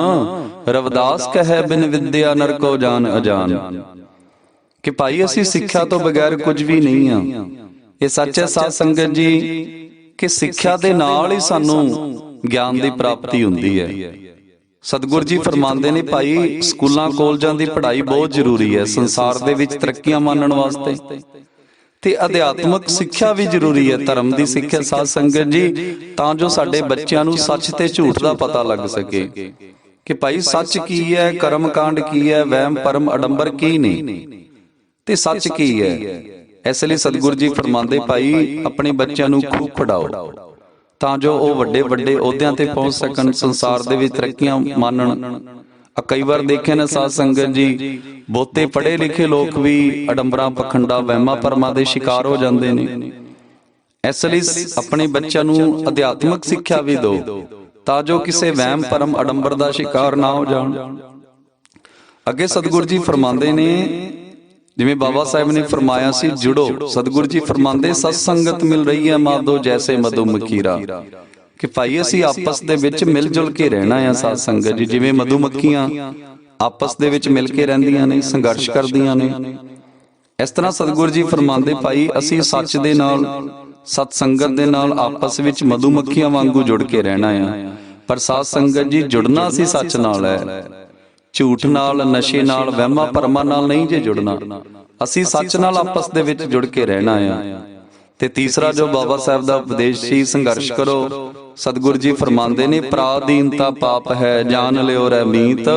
ਰਵਿਦਾਸ ਕਹੈ ਬਿਨ ਵਿਦਿਆ ਨਰਕੋ ਜਾਨ ਅਜਾਨ। ਕਿ ਭਾਈ, ਅਸੀਂ ਸਿੱਖਿਆ ਤੋਂ ਬਗੈਰ ਕੁਝ ਵੀ ਨਹੀਂ ਆ। ਇਹ ਸੱਚ ਹੈ ਸਾਧ ਸੰਗਤ ਜੀ ਕਿ ਸਿੱਖਿਆ ਦੇ ਨਾਲ ਹੀ ਸਾਨੂੰ ਗਿਆਨ ਦੀ ਪ੍ਰਾਪਤੀ ਹੁੰਦੀ ਹੈ। ਸਤਿਗੁਰ ਜੀ ਫਰਮਾਉਂਦੇ ਨੇ, ਭਾਈ ਸਕੂਲਾਂ ਕਾਲਜਾਂ ਦੀ ਪੜ੍ਹਾਈ ਬਹੁਤ ਜ਼ਰੂਰੀ ਹੈ ਸੰਸਾਰ ਦੇ ਵਿੱਚ ਤਰੱਕੀਆਂ ਮਾਣਨ ਵਾਸਤੇ, ਤੇ ਅਧਿਆਤਮਕ ਸਿੱਖਿਆ ਵੀ ਜ਼ਰੂਰੀ ਹੈ, ਧਰਮ ਦੀ ਸਿੱਖਿਆ ਸਾਧ ਸੰਗਤ ਜੀ, ਤਾਂ ਜੋ ਸਾਡੇ ਬੱਚਿਆਂ ਨੂੰ ਸੱਚ ਤੇ ਝੂਠ ਦਾ ਪਤਾ ਲੱਗ ਸਕੇ ਕਿ ਭਾਈ ਸੱਚ ਕੀ ਹੈ, ਕਰਮ ਕਾਂਡ ਕੀ ਹੈ, ਵਹਿਮ ਭਰਮ ਅਡੰਬਰ ਕੀ ਨੇ ਤੇ ਸੱਚ ਕੀ ਹੈ। ਇਸ ਲਈ ਸਤਿਗੁਰ ਜੀ ਫਰਮਾਉਂਦੇ, ਭਾਈ ਆਪਣੇ ਬੱਚਿਆਂ ਨੂੰ ਖੂਬ ਪੜਾਓ ਤਾਂ ਜੋ ਉਹ ਵੱਡੇ ਵੱਡੇ ਅਹੁਦਿਆਂ ਤੇ ਪਹੁੰਚ ਸਕਣ, ਸੰਸਾਰ ਦੇ ਵਿੱਚ ਤਰੱਕੀਆਂ ਮਾਣਨ। ਕਈ ਵਾਰ ਦੇਖਿਆ ਨਾ ਸਾਧ ਸੰਗਤ ਜੀ, ਬਹੁਤੇ ਪੜ੍ਹੇ ਲਿਖੇ ਲੋਕ ਵੀ ਅਡੰਬਰਾਂ ਪਖੰਡਾਂ ਵਹਿਮਾਂ ਭਰਮਾਂ ਦੇ ਸ਼ਿਕਾਰ ਹੋ ਜਾਂਦੇ ਨੇ। ਇਸ ਲਈ ਆਪਣੇ ਬੱਚਿਆਂ ਨੂੰ ਅਧਿਆਤਮਕ ਸਿੱਖਿਆ ਵੀ ਦਿਓ ਤਾਂ ਜੋ ਕਿਸੇ ਵਹਿਮ ਭਰਮ ਅਡੰਬਰ ਦਾ ਸ਼ਿਕਾਰ ਨਾ ਹੋ ਜਾਣ। ਅੱਗੇ ਸਤਿਗੁਰ ਜੀ ਫਰਮਾਉਂਦੇ ਨੇ, ਜਿਵੇਂ ਬਾਬਾ ਸਾਹਿਬ ਨੇ ਫਰਮਾਇਆ ਸੀ, ਜੁੜੋ। ਸਤਿਗੁਰ ਜੀ ਫਰਮਾਉਂਦੇ, ਸਤ ਸੰਗਤ ਮਿਲ ਰਹੀ ਹੈ ਮਾਧੋ ਜੈਸੇ ਮਧੂ ਮੱਖੀਰਾ। ਕਿ ਭਾਈ ਅਸੀਂ ਆਪਸ ਦੇ ਵਿੱਚ ਮਿਲ ਜੁਲ ਕੇ ਰਹਿਣਾ ਆ ਸਾਧ ਸੰਗਤ ਜੀ, ਜਿਵੇਂ ਮਧੂ ਮੱਖੀਆਂ ਆਪਸ ਦੇ ਵਿੱਚ ਮਿਲ ਕੇ ਰਹਿੰਦੀਆਂ ਨੇ, ਸੰਘਰਸ਼ ਕਰਦੀਆਂ ਨੇ, ਇਸ ਤਰ੍ਹਾਂ ਸਤਿਗੁਰ ਜੀ ਫਰਮਾਉਂਦੇ, ਭਾਈ ਅਸੀਂ ਸੱਚ ਦੇ ਨਾਲ, ਸਤ ਸੰਗਤ ਦੇ ਨਾਲ ਆਪਸ ਵਿੱਚ ਮਧੂ ਮੱਖੀਆਂ ਵਾਂਗੂ ਜੁੜ ਕੇ ਰਹਿਣਾ ਆ। ਪਰ ਸਾਧ ਸੰਗਤ ਜੀ, ਜੁੜਨਾ ਅਸੀਂ ਸੱਚ ਨਾਲ ਹੈ, ਝੂਠ ਨਾਲ, ਨਸ਼ੇ ਨਾਲ, ਵਹਿਮਾਂ ਭਰਮਾਂ ਨਾਲ ਨਹੀਂ ਜੇ ਜੁੜਨਾ। ਅਸੀਂ ਸੱਚ ਨਾਲ ਆਪਸ ਦੇ ਵਿੱਚ ਜੁੜ ਕੇ ਰਹਿਣਾ ਆ। ਤੇ ਤੀਸਰਾ ਜੋ ਬਾਬਾ ਸਾਹਿਬ ਦਾ ਉਪਦੇਸ਼ ਸੀ, ਸੰਘਰਸ਼ ਕਰੋ। ਸਤਿਗੁਰ ਜੀ ਫਰਮਾਉਂਦੇ ਨੇ, ਪ੍ਰਾਦੀਨਤਾ ਪਾਪ ਹੈ, ਜਾਣ ਲਿਓ ਰਹਿ ਮੀਤ।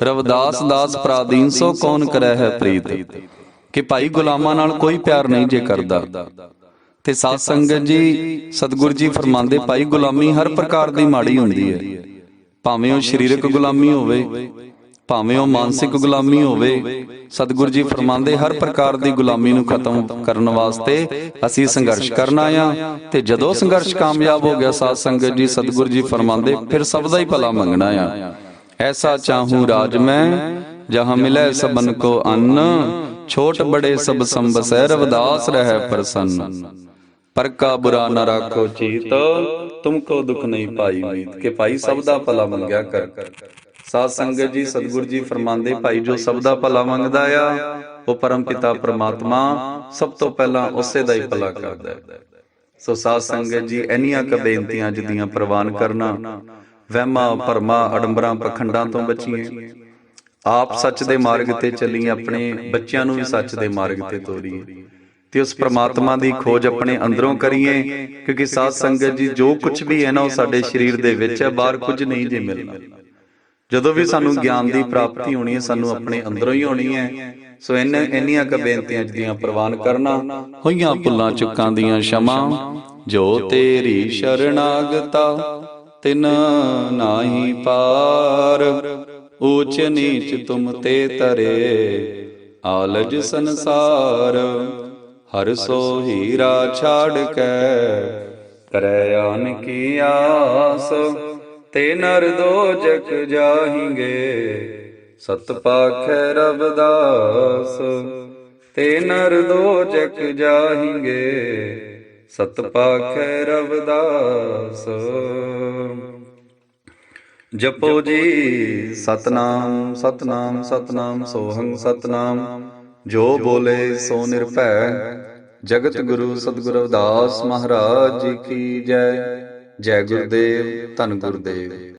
ਰਵਿਦਾਸ ਦਾਸ ਪ੍ਰਾਦੀਨ, ਸੋ ਕੌਣ ਕਰੈ ਹੈ ਪ੍ਰੀਤ। ਕਿ ਭਾਈ ਗੁਲਾਮਾਂ ਨਾਲ ਕੋਈ ਪਿਆਰ ਨਹੀਂ ਜੇ ਕਰਦਾ। ਤੇ ਸਾਧ ਸੰਗਤ ਜੀ, ਸਤਿਗੁਰ ਜੀ ਫਰਮਾਉਂਦੇ, ਭਾਈ ਗੁਲਾਮੀ ਹਰ ਪ੍ਰਕਾਰ ਦੀ ਮਾੜੀ ਹੁੰਦੀ ਹੈ, ਭਾਵੇਂ ਉਹ ਸਰੀਰਕ ਗੁਲਾਮੀ ਹੋਵੇ, ਭਾਵੇਂ ਉਹ ਮਾਨਸਿਕ ਗੁਲਾਮੀ ਹੋਵੇ। ਸਤਿਗੁਰ ਜੀ ਫਰਮਾਉਂਦੇ, ਹਰ ਪ੍ਰਕਾਰ ਦੀ ਗੁਲਾਮੀ ਨੂੰ ਖਤਮ ਕਰਨ ਵਾਸਤੇ ਅਸੀਂ ਸੰਘਰਸ਼ ਕਰਨਾ ਆ। ਤੇ ਜਦੋਂ ਸੰਘਰਸ਼ ਕਾਮਯਾਬ ਹੋ ਗਿਆ ਸਾਧ ਸੰਗਤ ਜੀ, ਸਤਿਗੁਰ ਜੀ ਫਰਮਾਉਂਦੇ, ਫਿਰ ਸਭ ਦਾ ਹੀ ਭਲਾ ਮੰਗਣਾ ਆ। ਐਸਾ ਚਾਹੂੰ ਰਾਜ ਮੈਂ, ਜਹਾਂ ਮਿਲੇ ਸਬਨ ਕੋ ਅੰਨ। ਛੋਟ ਬੜੇ ਸਭ ਸੰਬਸੈ, ਰਵਿਦਾਸ ਰਹਿ ਪ੍ਰਸੰਨ। ਪਰ ਕਾ ਬੁਰਾ ਨਾ ਰਾਖੋ ਚੀਤ, ਤੁਮਕੋ ਦੁੱਖ ਨਹੀਂ ਪਾਈ ਮੀਤ। ਕਿ ਭਾਈ ਸਭ ਦਾ ਭਲਾ ਮੰਗਿਆ ਕਰ। ਸਾਧ ਸੰਗਤ ਜੀ, ਸਤਿਗੁਰ ਜੀ ਫਰਮਾਉਂਦੇ, ਭਾਈ ਜੋ ਸਭ ਦਾ ਭਲਾ ਮੰਗਦਾ ਆ, ਉਹ ਪਰਮ ਪਿਤਾ ਪ੍ਰਮਾਤਮਾ ਸਭ ਤੋਂ ਪਹਿਲਾਂ ਉਸੇ ਦਾ ਹੀ ਭਲਾ ਕਰਦਾ ਹੈ। ਸੋ ਸਾਧ ਸੰਗਤ ਜੀ, ਇੰਨੀਆਂ ਕ ਬੇਨਤੀਆਂ ਜਿਹਦੀਆਂ ਪ੍ਰਵਾਨ ਕਰਨਾ, ਵਹਿਮਾਂ ਭਰਮਾਂ ਅਡੰਬਰਾਂ ਪਖੰਡਾਂ ਤੋਂ ਬਚੀਏ, ਆਪ ਸੱਚ ਦੇ ਮਾਰਗ ਤੇ ਚੱਲੀਏ, ਆਪਣੇ ਬੱਚਿਆਂ ਨੂੰ ਵੀ ਸੱਚ ਦੇ ਮਾਰਗ ਤੇ ਤੋਰੀਏ, ਤੇ ਉਸ ਪ੍ਰਮਾਤਮਾ ਦੀ ਖੋਜ ਆਪਣੇ ਅੰਦਰੋਂ ਕਰੀਏ। ਕਿਉਂਕਿ ਸਾਧ ਸੰਗਤ ਜੀ, ਜੋ ਕੁਝ ਵੀ ਹੈ ਨਾ, ਉਹ ਸਾਡੇ ਸਰੀਰ ਦੇ ਵਿੱਚ ਹੈ, ਬਾਹਰ ਕੁਝ ਨਹੀਂ ਜੇ ਮਿਲਣਾ। ਜਦੋਂ ਵੀ ਸਾਨੂੰ ਗਿਆਨ ਦੀ ਪ੍ਰਾਪਤੀ ਹੋਣੀ ਹੈ, ਸਾਨੂੰ ਆਪਣੇ ਅੰਦਰੋਂ ਹੀ ਹੋਣੀ ਹੈ। ਸੋ ਇੰਨੀਆਂ ਕੁ ਬੇਨਤੀਆਂ ਜਿਹਦੀਆਂ ਪ੍ਰਵਾਨ ਕਰਨਾ, ਹੋਈਆਂ ਭੁੱਲਾਂ ਚੁੱਕਾਂ ਦੀਆਂ ਸ਼ਮਾ, ਜੋ ਤੇਰੀ ਸ਼ਰਨਾਗਤਾ ਤਿਨ ਨਾਹੀ ਪਾਰ। ਊਚ ਨੀਚ ਤੁਮ ਤੇ ਤਰੇ ਆਲਜ ਸੰਸਾਰ, ਹਰ ਸੋ ਹੀਰਾ ਛਾੜ ਕੈ ਕਰੈ ਆਨ ਕੀ ਆਸ। ਤੇ ਨਰ ਦੋਜਕ ਜਾਹਿਂਗੇ ਸਤ ਪਾਖੈ ਰਵਿਦਾਸ। ਤੇ ਨਰ ਦੋਜਕ ਜਾਹਿਂਗੇ ਸਤ ਪਾਖੈ ਰਵਿਦਾਸ। ਜਪੋ ਜੀ ਸਤਨਾਮ ਸਤਨਾਮ ਸਤਨਾਮ ਸੋਹੰ ਸਤਨਾਮ। ਜੋ ਬੋਲੇ ਸੋ ਨਿਰਭੈ। ਜਗਤ ਗੁਰੂ ਸਤਿਗੁਰੂ ਰਵਿਦਾਸ ਮਹਾਰਾਜ ਜੀ ਕੀ ਜੈ। ਜੈ ਗੁਰਦੇਵ ਧੰਨ ਗੁਰਦੇਵ।